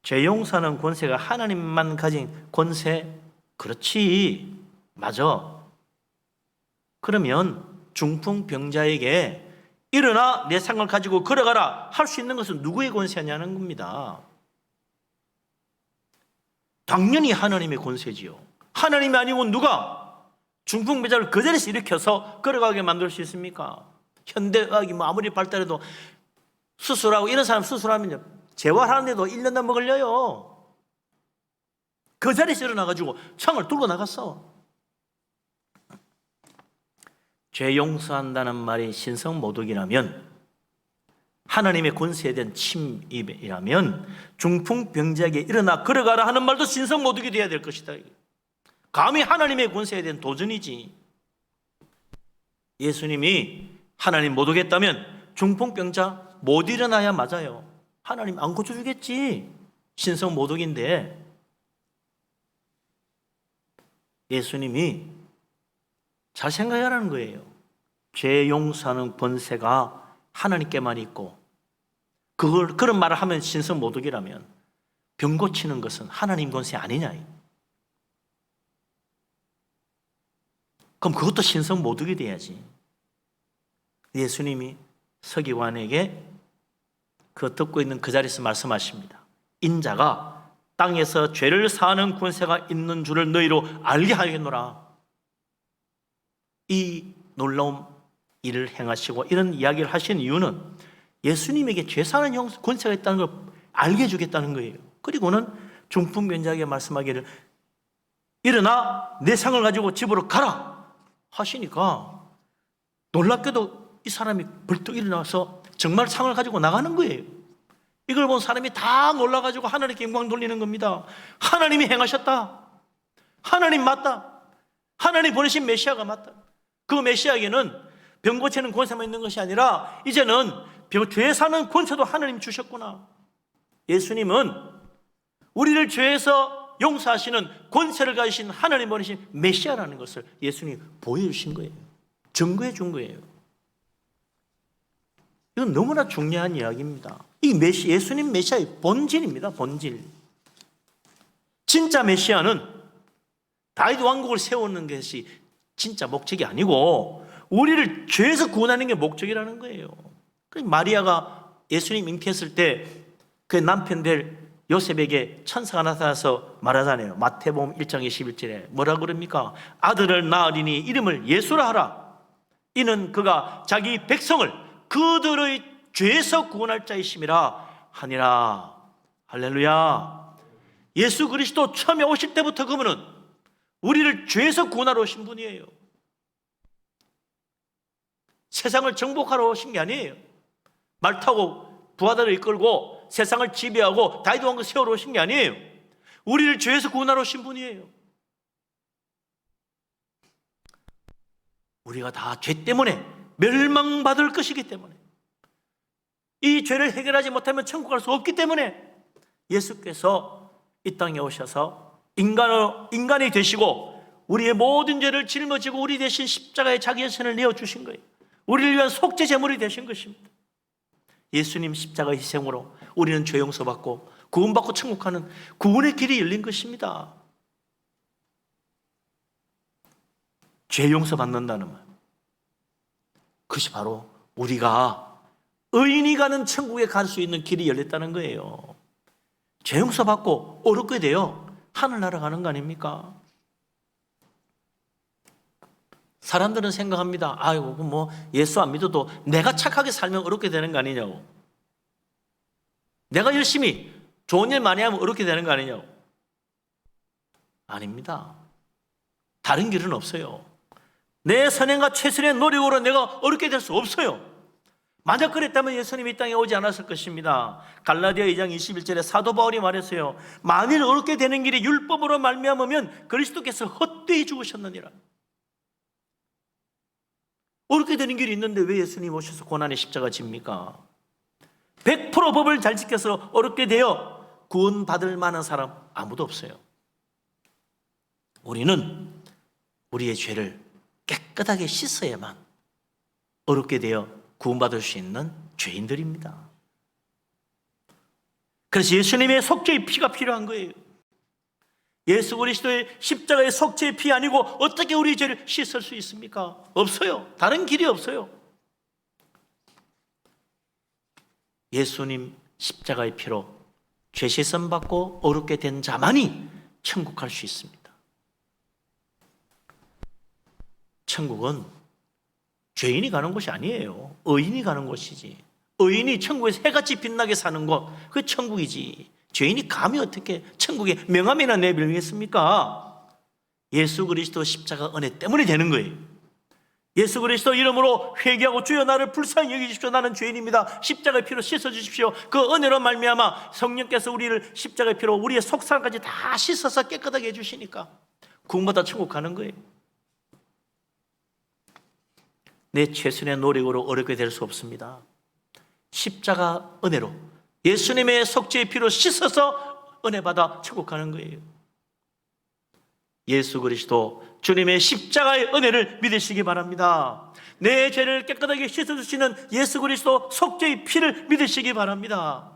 S1: 죄 용서하는 권세가 하나님만 가진 권세? 그렇지. 맞아. 그러면 중풍병자에게 일어나 내 상을 가지고 걸어가라 할 수 있는 것은 누구의 권세냐는 겁니다. 당연히 하나님의 권세지요. 하나님이 아니고 누가 중풍병자를 그 자리에서 일으켜서 걸어가게 만들 수 있습니까? 현대의학이 아무리 발달해도 수술하고 이런 사람 수술하면요 재활하는데도 1년 넘어 걸려요. 그 자리에서 일어나가지고 창을 들고 나갔어. 죄 용서한다는 말이 신성모독이라면, 하나님의 권세에 대한 침입이라면 중풍병자에게 일어나 걸어가라 하는 말도 신성모독이 되어야 될 것이다. 감히 하나님의 권세에 대한 도전이지. 예수님이 하나님 모독했다면 중풍병자 못 일어나야 맞아요. 하나님 안 고쳐주겠지. 신성모독인데. 예수님이 잘 생각하라는 거예요. 죄 용서하는 권세가 하나님께만 있고 그런 말을 하면 신성모독이라면 병 고치는 것은 하나님 권세 아니냐. 그럼 그것도 신성모독이 돼야지. 예수님이 서기관에게 그 듣고 있는 그 자리에서 말씀하십니다. 인자가 땅에서 죄를 사하는 권세가 있는 줄을 너희로 알게 하겠노라. 이 놀라운 일을 행하시고 이런 이야기를 하신 이유는 예수님에게 죄 사는 권세가 있다는 걸 알게 해주겠다는 거예요. 그리고는 중풍병자에게 말씀하기를 일어나 내 상을 가지고 집으로 가라 하시니까 놀랍게도 이 사람이 벌떡 일어나서 정말 상을 가지고 나가는 거예요. 이걸 본 사람이 다 놀라가지고 하나님께 영광 돌리는 겁니다. 하나님이 행하셨다. 하나님 맞다. 하나님 보내신 메시아가 맞다. 그 메시아에게는 병 고치는 권세만 있는 것이 아니라 이제는 죄 사는 권세도 하나님 주셨구나. 예수님은 우리를 죄에서 용서하시는 권세를 가지신 하나님 보내신 메시아라는 것을 예수님이 보여주신 거예요. 증거해 준 거예요. 이건 너무나 중요한 이야기입니다. 이 예수님 메시아의 본질입니다. 본질. 진짜 메시아는 다윗 왕국을 세우는 것이 진짜 목적이 아니고 우리를 죄에서 구원하는 게 목적이라는 거예요. 마리아가 예수님 잉태했을 때 그 남편 될 요셉에게 천사가 나타나서 말하잖아요. 마태복음 1장 21절에 뭐라 그럽니까? 아들을 낳으리니 이름을 예수라 하라. 이는 그가 자기 백성을 그들의 죄에서 구원할 자이심이라 하니라. 할렐루야. 예수 그리스도 처음에 오실 때부터 그분은 우리를 죄에서 구원하러 오신 분이에요. 세상을 정복하러 오신 게 아니에요. 말 타고 부하들을 이끌고 세상을 지배하고 다윗 왕국 세우러 오신 게 아니에요. 우리를 죄에서 구원하러 오신 분이에요. 우리가 다 죄 때문에 멸망받을 것이기 때문에, 이 죄를 해결하지 못하면 천국 갈 수 없기 때문에 예수께서 이 땅에 오셔서 인간이 되시고 우리의 모든 죄를 짊어지고 우리 대신 십자가에 자기 자신을 내어주신 거예요. 우리를 위한 속죄 제물이 되신 것입니다. 예수님 십자가 희생으로 우리는 죄 용서받고 구원받고 천국 가는 구원의 길이 열린 것입니다. 죄 용서받는다는 말, 그것이 바로 우리가 의인이 가는 천국에 갈 수 있는 길이 열렸다는 거예요. 죄 용서받고 어렵게 되어 하늘나라 가는 거 아닙니까? 사람들은 생각합니다. 아이고 뭐 예수 안 믿어도 내가 착하게 살면 어렵게 되는 거 아니냐고. 내가 열심히 좋은 일 많이 하면 어렵게 되는 거 아니냐고. 아닙니다. 다른 길은 없어요. 내 선행과 최선의 노력으로 내가 어렵게 될 수 없어요. 만약 그랬다면 예수님이 이 땅에 오지 않았을 것입니다. 갈라디아 2장 21절에 사도 바울이 말했어요. 만일 어렵게 되는 길이 율법으로 말미암으면 그리스도께서 헛되이 죽으셨느니라. 어렵게 되는 길이 있는데 왜 예수님 오셔서 고난의 십자가 집니까? 100% 법을 잘 지켜서 어렵게 되어 구원받을 만한 사람 아무도 없어요. 우리는 우리의 죄를 깨끗하게 씻어야만 어렵게 되어 구원받을 수 있는 죄인들입니다. 그래서 예수님의 속죄의 피가 필요한 거예요. 예수 그리스도의 십자가의 속죄의 피 아니고 어떻게 우리의 죄를 씻을 수 있습니까? 없어요. 다른 길이 없어요. 예수님 십자가의 피로 죄 씻음 받고 어렵게 된 자만이 천국 갈 수 있습니다. 천국은 죄인이 가는 곳이 아니에요. 의인이 가는 곳이지. 의인이 천국에서 해같이 빛나게 사는 곳, 그게 천국이지. 죄인이 감히 어떻게 천국에 명함이나 내밀겠습니까? 예수 그리스도 십자가 은혜 때문에 되는 거예요. 예수 그리스도 이름으로 회개하고 주여 나를 불쌍히 여기십시오. 나는 죄인입니다. 십자가의 피로 씻어주십시오. 그 은혜로 말미암아 성령께서 우리를 십자가의 피로 우리의 속사람까지 다 씻어서 깨끗하게 해주시니까 구원받아 천국 가는 거예요. 내 최선의 노력으로 어렵게 될 수 없습니다. 십자가 은혜로 예수님의 속죄의 피로 씻어서 은혜 받아 천국 가는 거예요. 예수 그리스도 주님의 십자가의 은혜를 믿으시기 바랍니다. 내 죄를 깨끗하게 씻어주시는 예수 그리스도 속죄의 피를 믿으시기 바랍니다.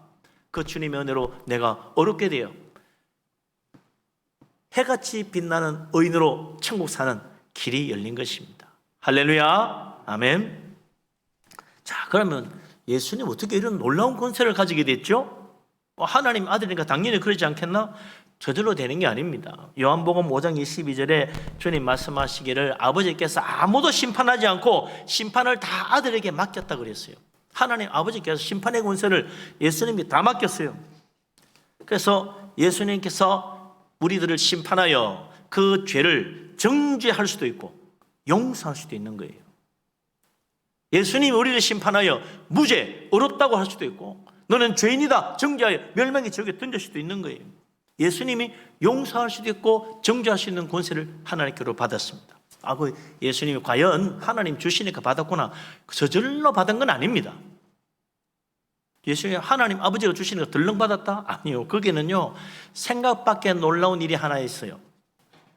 S1: 그 주님의 은혜로 내가 어렵게 되어 해같이 빛나는 의인으로 천국 사는 길이 열린 것입니다. 할렐루야, 아멘. 자, 그러면 예수님 어떻게 이런 놀라운 권세를 가지게 됐죠? 하나님 아들이니까 당연히 그러지 않겠나? 저절로 되는 게 아닙니다. 요한복음 5장 22절에 주님 말씀하시기를 아버지께서 아무도 심판하지 않고 심판을 다 아들에게 맡겼다 그랬어요. 하나님 아버지께서 심판의 권세를 예수님이 다 맡겼어요. 그래서 예수님께서 우리들을 심판하여 그 죄를 정죄할 수도 있고 용서할 수도 있는 거예요. 예수님이 우리를 심판하여 무죄, 어렵다고 할 수도 있고 너는 죄인이다 정죄하여 멸망의 지옥에 던질 수도 있는 거예요. 예수님이 용서할 수도 있고 정죄할 수 있는 권세를 하나님께로 받았습니다. 그 예수님이 과연 하나님 주시니까 받았구나, 저절로 받은 건 아닙니다. 예수님이 하나님 아버지가 주시니까 덜렁 받았다? 아니요. 거기는요 생각밖에 놀라운 일이 하나 있어요.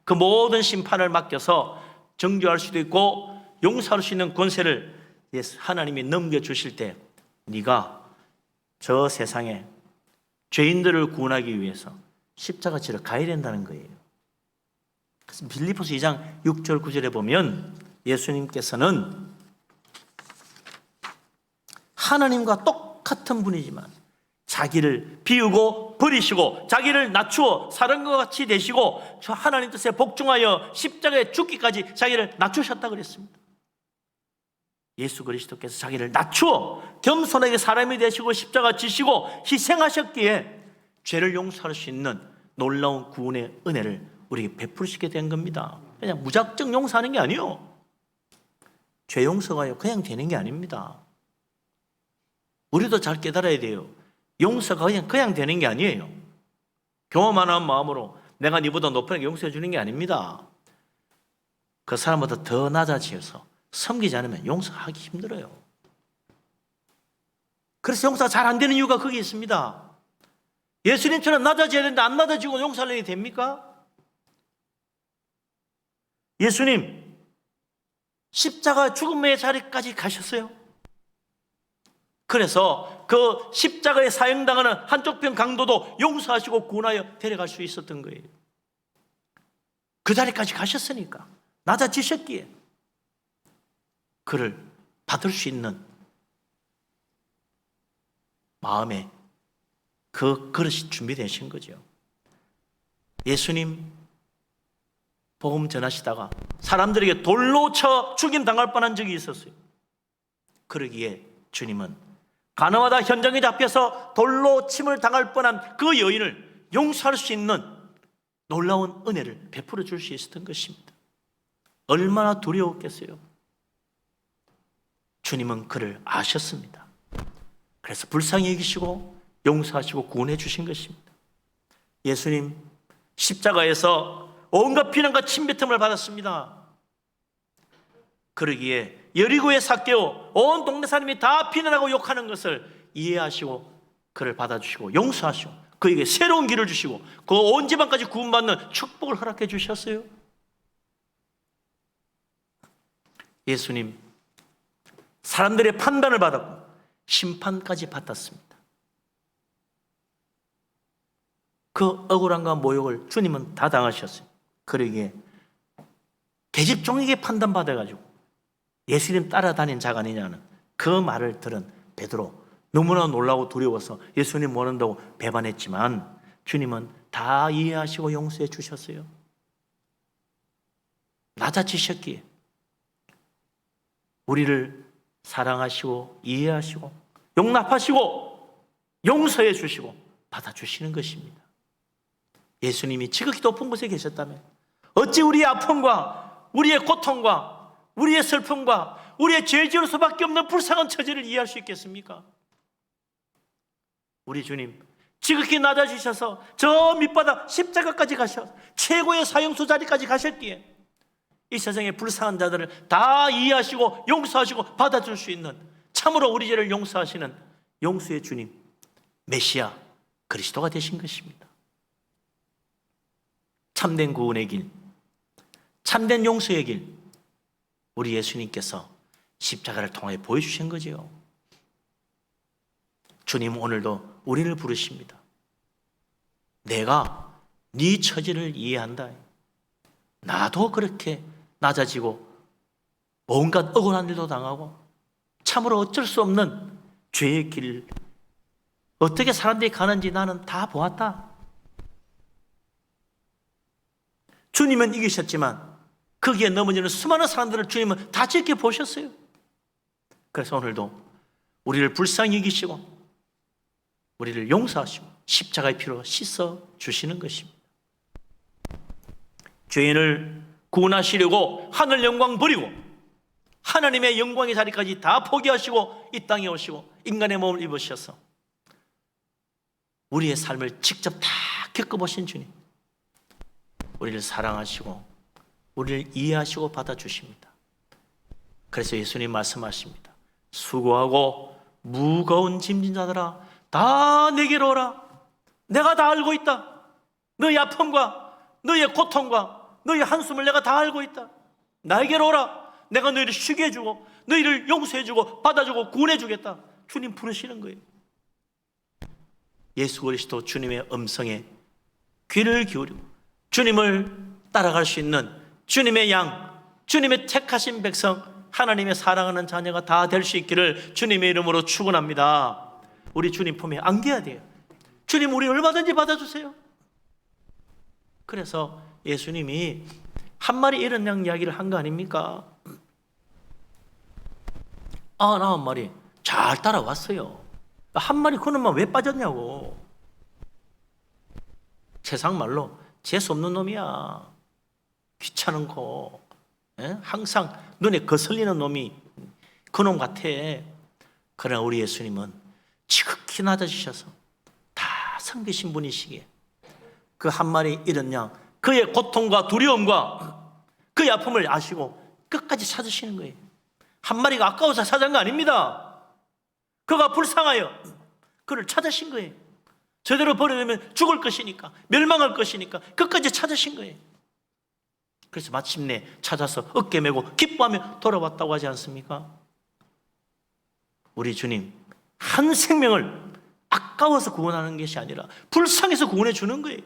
S1: 그 모든 심판을 맡겨서 정죄할 수도 있고 용서할 수 있는 권세를 하나님이 넘겨주실 때 네가 저 세상에 죄인들을 구원하기 위해서 십자가 지러 가야 된다는 거예요. 그래서 빌립보서 2장 6절 9절에 보면 예수님께서는 하나님과 똑같은 분이지만 자기를 비우고 버리시고 자기를 낮추어 사람과 같이 되시고 저 하나님 뜻에 복종하여 십자가에 죽기까지 자기를 낮추셨다 그랬습니다. 예수 그리스도께서 자기를 낮추어 겸손하게 사람이 되시고 십자가 지시고 희생하셨기에 죄를 용서할 수 있는 놀라운 구원의 은혜를 우리에게 베푸시게 된 겁니다. 그냥 무작정 용서하는 게 아니에요. 죄 용서가 그냥 되는 게 아닙니다. 우리도 잘 깨달아야 돼요. 용서가 그냥 되는 게 아니에요. 경험하는 마음으로 내가 네보다 높은 용서해 주는 게 아닙니다. 그 사람보다 더 낮아지어서 섬기지 않으면 용서하기 힘들어요. 그래서 용서가 잘 안 되는 이유가 거기 있습니다. 예수님처럼 낮아져야 되는데 안 낮아지고 용서하려니 됩니까? 예수님 십자가 죽음의 자리까지 가셨어요. 그래서 그 십자가에 사형당하는 한쪽 편 강도도 용서하시고 구원하여 데려갈 수 있었던 거예요. 그 자리까지 가셨으니까 낮아지셨기에 그를 받을 수 있는 마음에 그 그릇이 준비되신 거죠. 예수님 복음 전하시다가 사람들에게 돌로 쳐 죽임 당할 뻔한 적이 있었어요. 그러기에 주님은 가나마다 현장에 잡혀서 돌로 침을 당할 뻔한 그 여인을 용서할 수 있는 놀라운 은혜를 베풀어 줄 수 있었던 것입니다. 얼마나 두려웠겠어요. 주님은 그를 아셨습니다. 그래서 불쌍히 여기시고 용서하시고 구원해 주신 것입니다. 예수님 십자가에서 온갖 비난과 침뱉음을 받았습니다. 그러기에 여리고의 삭개오, 온 동네 사람이 다 비난하고 욕하는 것을 이해하시고 그를 받아주시고 용서하시고 그에게 새로운 길을 주시고 그 온 집안까지 구원받는 축복을 허락해 주셨어요. 예수님 사람들의 판단을 받았고 심판까지 받았습니다. 그 억울함과 모욕을 주님은 다 당하셨어요. 그러기에 계집종에게 판단받아가지고 예수님 따라다닌 자가 아니냐는 그 말을 들은 베드로 너무나 놀라고 두려워서 예수님 모른다고 배반했지만 주님은 다 이해하시고 용서해 주셨어요. 낮아지셨기에 우리를 사랑하시고 이해하시고 용납하시고 용서해 주시고 받아주시는 것입니다. 예수님이 지극히 높은 곳에 계셨다면 어찌 우리의 아픔과 우리의 고통과 우리의 슬픔과 우리의 죄 지을 수밖에 없는 불쌍한 처지를 이해할 수 있겠습니까? 우리 주님 지극히 낮아지셔서 저 밑바닥 십자가까지 가셔 최고의 사형수 자리까지 가셨기에 이 세상의 불쌍한 자들을 다 이해하시고 용서하시고 받아줄 수 있는 참으로 우리 죄를 용서하시는 용서의 주님 메시아 그리스도가 되신 것입니다. 참된 구원의 길, 참된 용서의 길 우리 예수님께서 십자가를 통해 보여주신 거지요. 주님 오늘도 우리를 부르십니다. 내가 네 처지를 이해한다. 나도 그렇게 낮아지고 온갖 억울한 일도 당하고 참으로 어쩔 수 없는 죄의 길 어떻게 사람들이 가는지 나는 다 보았다. 주님은 이기셨지만 거기에 넘어지는 수많은 사람들을 주님은 다 지켜보셨어요. 그래서 오늘도 우리를 불쌍히 여기시고 우리를 용서하시고 십자가의 피로 씻어 주시는 것입니다. 죄인을 구원하시려고 하늘 영광 버리고 하나님의 영광의 자리까지 다 포기하시고 이 땅에 오시고 인간의 몸을 입으셔서 우리의 삶을 직접 다 겪어보신 주님 우리를 사랑하시고 우리를 이해하시고 받아주십니다. 그래서 예수님 말씀하십니다. 수고하고 무거운 짐진 자들아 다 내게로 오라. 내가 다 알고 있다. 너의 아픔과 너의 고통과 너의 한숨을 내가 다 알고 있다. 나에게로 오라. 내가 너희를 쉬게 해주고 너희를 용서해주고 받아주고 구원해주겠다. 주님 부르시는 거예요. 예수 그리스도 주님의 음성에 귀를 기울이고 주님을 따라갈 수 있는 주님의 양, 주님의 택하신 백성, 하나님의 사랑하는 자녀가 다 될 수 있기를 주님의 이름으로 축원합니다. 우리 주님 품에 안겨야 돼요. 주님 우리 얼마든지 받아주세요. 그래서 예수님이 한 마리 이런 양 이야기를 한 거 아닙니까? 99마리 잘 따라왔어요. 한 마리 그놈만 왜 빠졌냐고. 세상 말로 재수 없는 놈이야. 귀찮은 거 항상 눈에 거슬리는 놈이 그놈 같아. 그러나 우리 예수님은 지극히 낮아지셔서 다 섬기신 분이시기에 그 한 마리 잃은 양 그의 고통과 두려움과 그의 아픔을 아시고 끝까지 찾으시는 거예요. 한 마리가 아까워서 찾은 거 아닙니다. 그가 불쌍하여 그를 찾으신 거예요. 제대로 버려두면 죽을 것이니까 멸망할 것이니까 끝까지 찾으신 거예요. 그래서 마침내 찾아서 어깨 메고 기뻐하며 돌아왔다고 하지 않습니까? 우리 주님 한 생명을 아까워서 구원하는 것이 아니라 불쌍해서 구원해 주는 거예요.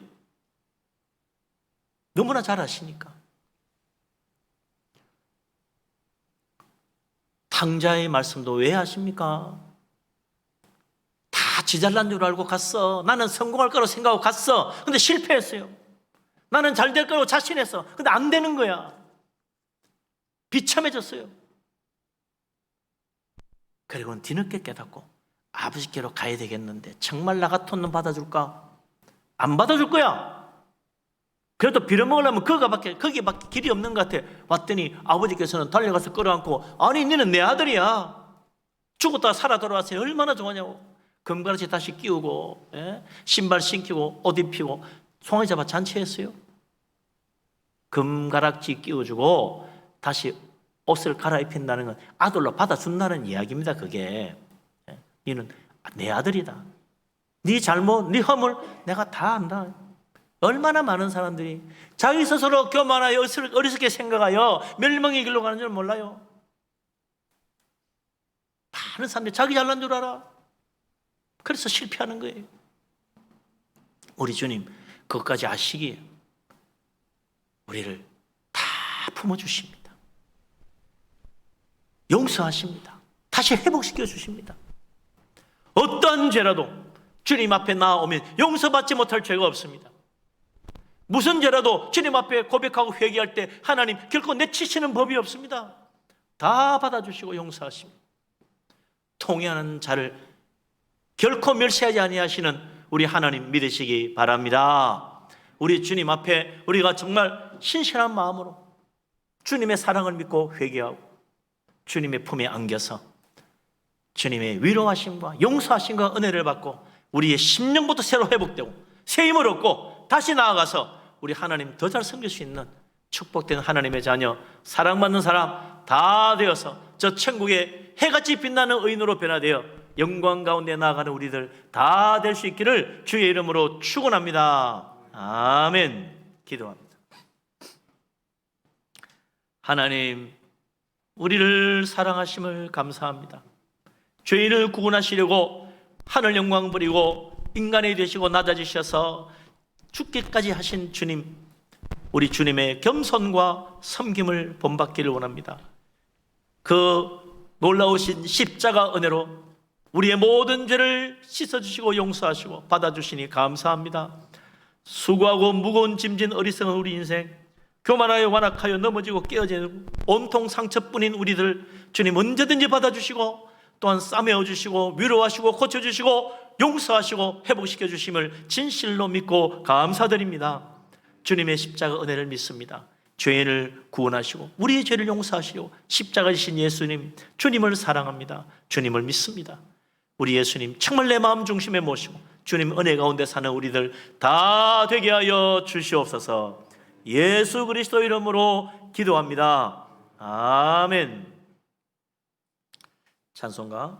S1: 너무나 잘 아시니까. 탕자의 말씀도 왜 하십니까? 다 지잘난 줄 알고 갔어. 나는 성공할 거라고 생각하고 갔어. 근데 실패했어요. 나는 잘 될 거라고 자신했어. 근데 안 되는 거야. 비참해졌어요. 그리고는 뒤늦게 깨닫고 아버지께로 가야 되겠는데 정말 나 같은 놈 받아줄까? 안 받아줄 거야. 그래도 빌어먹으려면 거기밖에 길이 없는 것 같아. 왔더니 아버지께서는 달려가서 끌어안고 아니 너는 내 아들이야. 죽었다가 살아 돌아왔어요. 얼마나 좋으냐고. 금가락지 다시 끼우고, 신발 신기고 옷 입히고 송아지 잡아 잔치했어요. 금가락지 끼워주고 다시 옷을 갈아입힌다는 건 아들로 받아준다는 이야기입니다. 그게 너는 내 아들이다. 네 잘못, 네 허물 내가 다 안다. 얼마나 많은 사람들이 자기 스스로 교만하여 어리석게 생각하여 멸망의 길로 가는 줄 몰라요. 많은 사람들이 자기 잘난 줄 알아. 그래서 실패하는 거예요. 우리 주님 그것까지 아시기에 우리를 다 품어주십니다. 용서하십니다. 다시 회복시켜 주십니다. 어떠한 죄라도 주님 앞에 나아오면 용서받지 못할 죄가 없습니다. 무슨 죄라도 주님 앞에 고백하고 회개할 때 하나님 결코 내치시는 법이 없습니다. 다 받아주시고 용서하십니다. 통회하는 자를 결코 멸시하지 아니하시는 우리 하나님 믿으시기 바랍니다. 우리 주님 앞에 우리가 정말 신실한 마음으로 주님의 사랑을 믿고 회개하고 주님의 품에 안겨서 주님의 위로하심과 용서하심과 은혜를 받고 우리의 심령부터 새로 회복되고 새 힘을 얻고 다시 나아가서 우리 하나님 더 잘 섬길 수 있는 축복된 하나님의 자녀, 사랑받는 사람 다 되어서 저 천국의 해같이 빛나는 의인으로 변화되어 영광 가운데 나아가는 우리들 다 될 수 있기를 주의 이름으로 축원합니다. 아멘. 기도합니다. 하나님, 우리를 사랑하심을 감사합니다. 죄인을 구원하시려고 하늘 영광 버리고 인간이 되시고 낮아지셔서 죽기까지 하신 주님, 우리 주님의 겸손과 섬김을 본받기를 원합니다. 그 놀라우신 십자가 은혜로 우리의 모든 죄를 씻어주시고 용서하시고 받아주시니 감사합니다. 수고하고 무거운 짐진 어리석은 우리 인생, 교만하여 완악하여 넘어지고 깨어지는 온통 상처뿐인 우리들 주님 언제든지 받아주시고 또한 싸매어주시고 위로하시고 고쳐주시고 용서하시고 회복시켜 주심을 진실로 믿고 감사드립니다. 주님의 십자가 은혜를 믿습니다. 죄인을 구원하시고 우리의 죄를 용서하시고 십자가이신 예수님, 주님을 사랑합니다. 주님을 믿습니다. 우리 예수님 정말 내 마음 중심에 모시고 주님 은혜 가운데 사는 우리들 다 되게 하여 주시옵소서. 예수 그리스도 이름으로 기도합니다. 아멘. 찬송가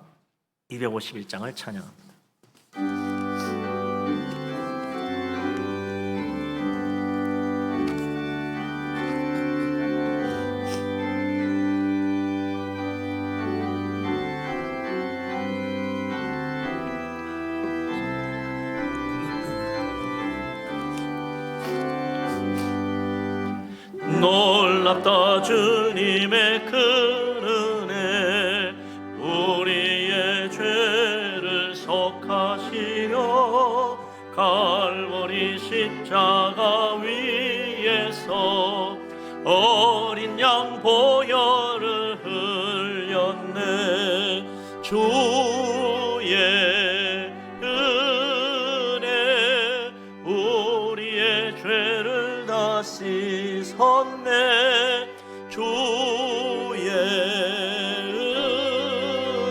S1: 251장을 찬양합니다. 놀랍다 주님의 큰 은혜, 우리의 죄를 속하시려 갈보리 십자가 위에서 어린 양 보혈을 흘렸네. 주의 은혜 우리의 죄를 다 씻었네. 주의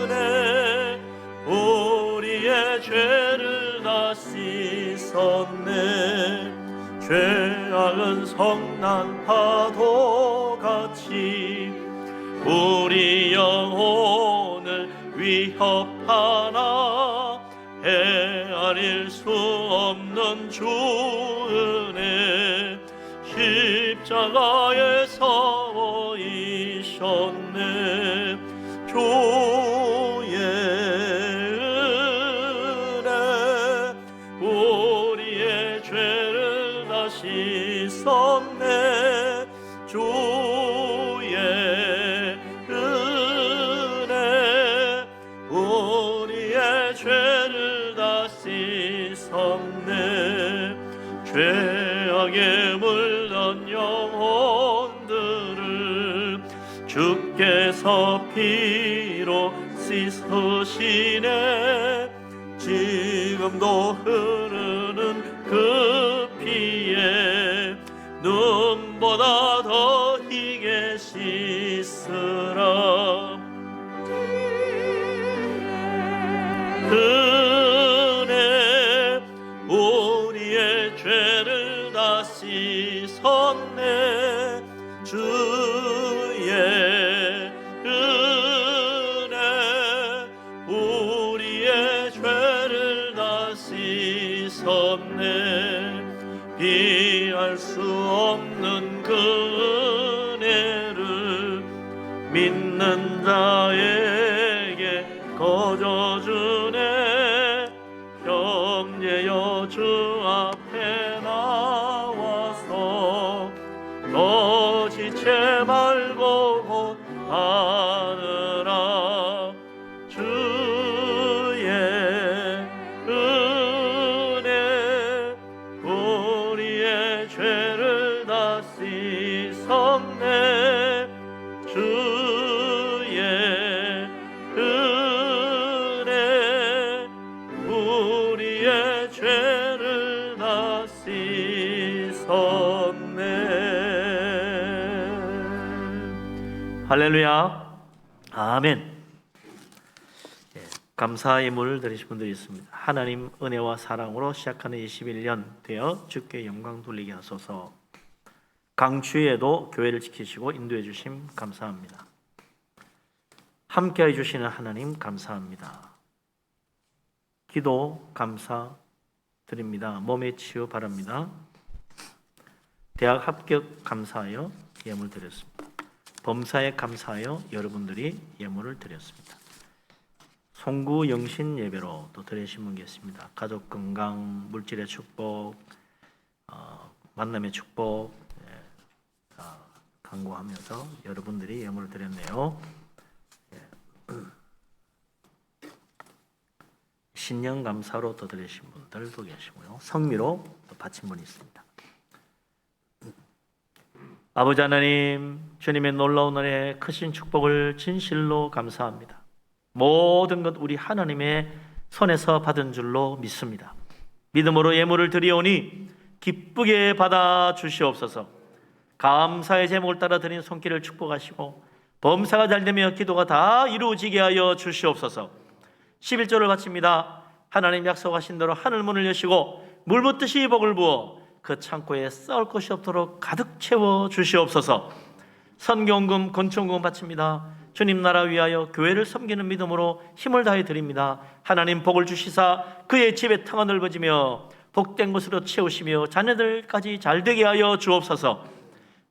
S1: 은혜 우리의 죄를 다 씻었네. 죄악은 성난 파도같이 우리 영혼을 위협하나 헤아릴 수 없는 주 은혜 십자가에서 보이셨네. 주의 은혜 우리의 죄를 다 씻었네. 주의 은혜 우리의 죄를 다 씻었네. 죄악에 물든 영혼들을 주께서 피로 씻으시네. 지금도 흐르는 그 피에 눈보다 더 희게 씻으라. 믿는 자에게 거저 주네. 형제여 주 앞에 나와서 너 지체 말고 곧 하느라. 주의 은혜 우리의 죄를 다 씻었네. 주의 은혜 우리의 죄를 다 씻었네. 할렐루야. 아멘. 감사의 예물을 드리신 분들이 있습니다. 하나님 은혜와 사랑으로 시작하는 21년 되어 주께 영광 돌리게 하소서. 강추위에도 교회를 지키시고 인도해 주심 감사합니다. 함께해 주시는 하나님 감사합니다. 기도 감사드립니다. 몸의 치유 바랍니다. 대학 합격 감사하여 예물 드렸습니다. 범사에 감사하여 여러분들이 예물을 드렸습니다. 송구 영신 예배로 또 드리신 분 계십니다. 가족 건강, 물질의 축복, 만남의 축복 간구하면서 여러분들이 예물을 드렸네요. 신년 감사로 또 드리신 분들도 계시고요. 성미로 또 바친 분이 있습니다. 아버지 하나님, 주님의 놀라운 은혜, 크신 축복을 진실로 감사합니다. 모든 것 우리 하나님의 손에서 받은 줄로 믿습니다. 믿음으로 예물을 드리오니 기쁘게 받아 주시옵소서. 감사의 제목을 따라 드린 손길을 축복하시고 범사가 잘되며 기도가 다 이루어지게 하여 주시옵소서. 11조를 바칩니다. 하나님 약속하신 대로 하늘문을 여시고 물붓듯이 복을 부어 그 창고에 쌓을 것이 없도록 가득 채워 주시옵소서. 선경금, 건축금 바칩니다. 주님 나라 위하여 교회를 섬기는 믿음으로 힘을 다해 드립니다. 하나님 복을 주시사 그의 집에 탕은 넓어지며 복된 것으로 채우시며 자녀들까지 잘되게 하여 주옵소서.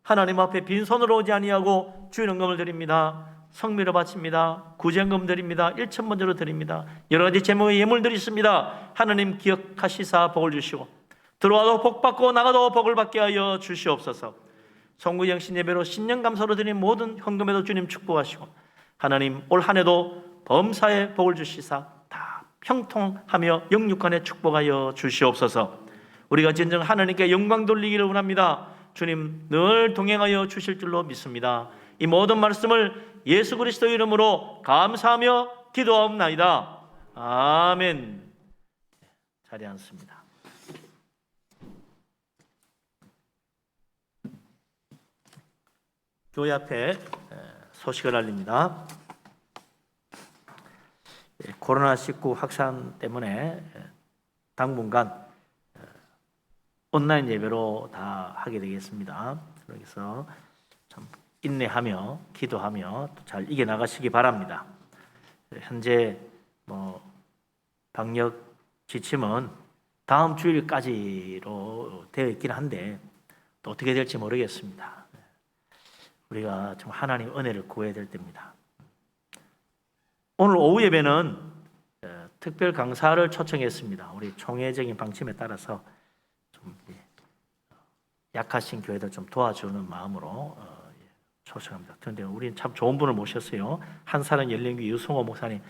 S1: 하나님 앞에 빈손으로 오지 아니하고 주일헌금을 드립니다. 성미로 바칩니다. 구제헌금 드립니다. 일천번제로 드립니다. 여러 가지 제목의 예물 드리십니다. 하나님 기억하시사 복을 주시고 들어와도 복 받고 나가도 복을 받게 하여 주시옵소서. 송구영신 예배로 신년감사로 드린 모든 헌금에도 주님 축복하시고 하나님 올 한해도 범사에 복을 주시사 다 형통하며 영육간에 축복하여 주시옵소서. 우리가 진정 하나님께 영광 돌리기를 원합니다. 주님 늘 동행하여 주실 줄로 믿습니다. 이 모든 말씀을 예수 그리스도 이름으로 감사하며 기도하옵나이다. 아멘. 자리에 앉습니다. 교회 앞에 소식을 알립니다. 코로나19 확산 때문에 당분간 온라인 예배로 다 하게 되겠습니다. 그래서 참 인내하며 기도하며 잘 이겨나가시기 바랍니다. 현재 방역 지침은 다음 주일까지로 되어 있긴 한데 또 어떻게 될지 모르겠습니다. 우리가 좀 하나님 은혜를 구해야 될 때입니다. 오늘 오후 예배는 특별 강사를 초청했습니다. 우리 총회적인 방침에 따라서 좀 약하신 교회들 좀 도와주는 마음으로 초청합니다. 그런데 우리는 참 좋은 분을 모셨어요. 한사랑 열린교회 유승호 목사님,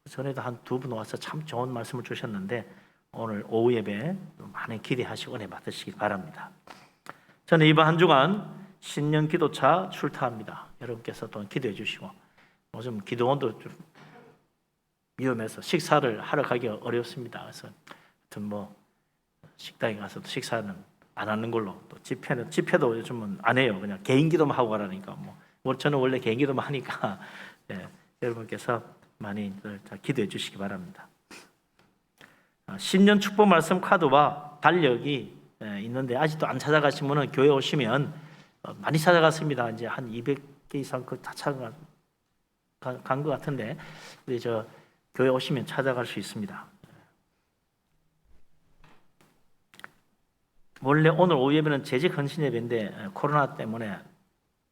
S1: 전에도 한 두 분 와서 참 좋은 말씀을 주셨는데 오늘 오후 예배 많이 기대하시고 은혜 받으시기 바랍니다. 저는 이번 한 주간 신년 기도차 출타합니다. 여러분께서 또 기도해 주시고 요즘 기도원도 좀 위험해서 식사를 하러 가기가 어렵습니다. 그래서 하여튼 식당에 가서도 식사는 안 하는 걸로, 또 집회도 요즘은 안 해요. 그냥 개인 기도만 하고 가라니까 저는 원래 개인 기도만 하니까 여러분께서 많이 기도해 주시기 바랍니다. 신년 축복 말씀 카드와 달력이 있는데 아직도 안 찾아가신 분은 교회 오시면 많이 찾아갔습니다. 이제 한 200개 이상 다 찾아간 것 같은데 우리 교회 오시면 찾아갈 수 있습니다. 원래 오늘 오후 예배는 재직 헌신 예배인데 코로나 때문에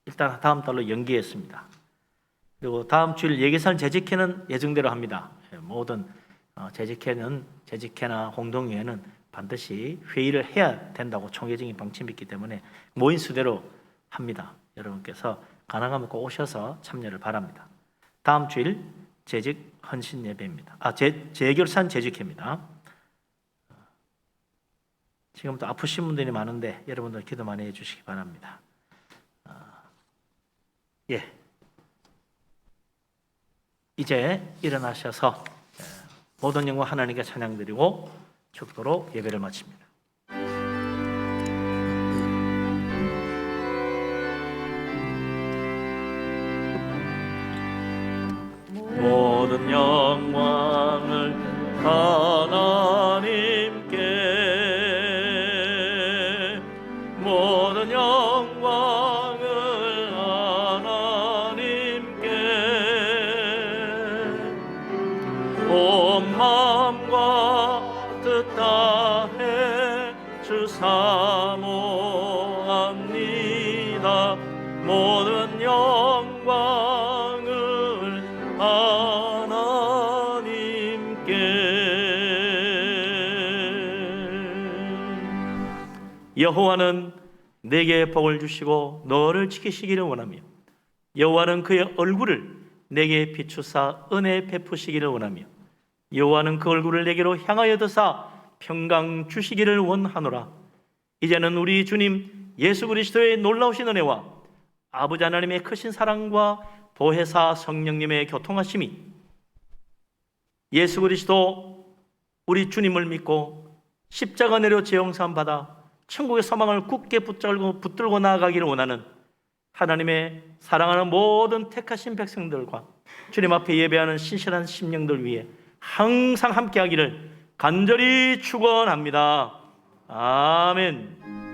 S1: 일단 다음 달로 연기했습니다. 그리고 다음 주일 예계선 재직회는 예정대로 합니다. 모든 재직회나 공동회의는 반드시 회의를 해야 된다고 총회적인 방침이 있기 때문에 모인 수대로 합니다. 여러분께서 가능하면 꼭 오셔서 참여를 바랍니다. 다음 주일 재직 헌신 예배입니다. 재결산 재직회입니다. 지금부터 아프신 분들이 많은데 여러분들 기도 많이 해주시기 바랍니다. 이제 일어나셔서 모든 영광 하나님께 찬양드리고 축도로 예배를 마칩니다. 모든 영광을 하나님께, 모든 영광을 하나님께, 온 마음과 뜻 다해 주 사모합니다. 모든 영광을 하나님께. 여호와는 내게 복을 주시고 너를 지키시기를 원하며, 여호와는 그의 얼굴을 내게 비추사 은혜 베푸시기를 원하며, 여호와는 그 얼굴을 내게로 향하여 드사 평강 주시기를 원하노라. 이제는 우리 주님 예수 그리스도의 놀라우신 은혜와 아버지 하나님의 크신 사랑과 보혜사 성령님의 교통하심이, 예수 그리스도 우리 주님을 믿고 십자가 내려 죄용산 받아 천국의 소망을 굳게 붙들고 나아가기를 원하는 하나님의 사랑하는 모든 택하신 백성들과 주님 앞에 예배하는 신실한 심령들 위해 항상 함께하기를 간절히 축원합니다. 아멘.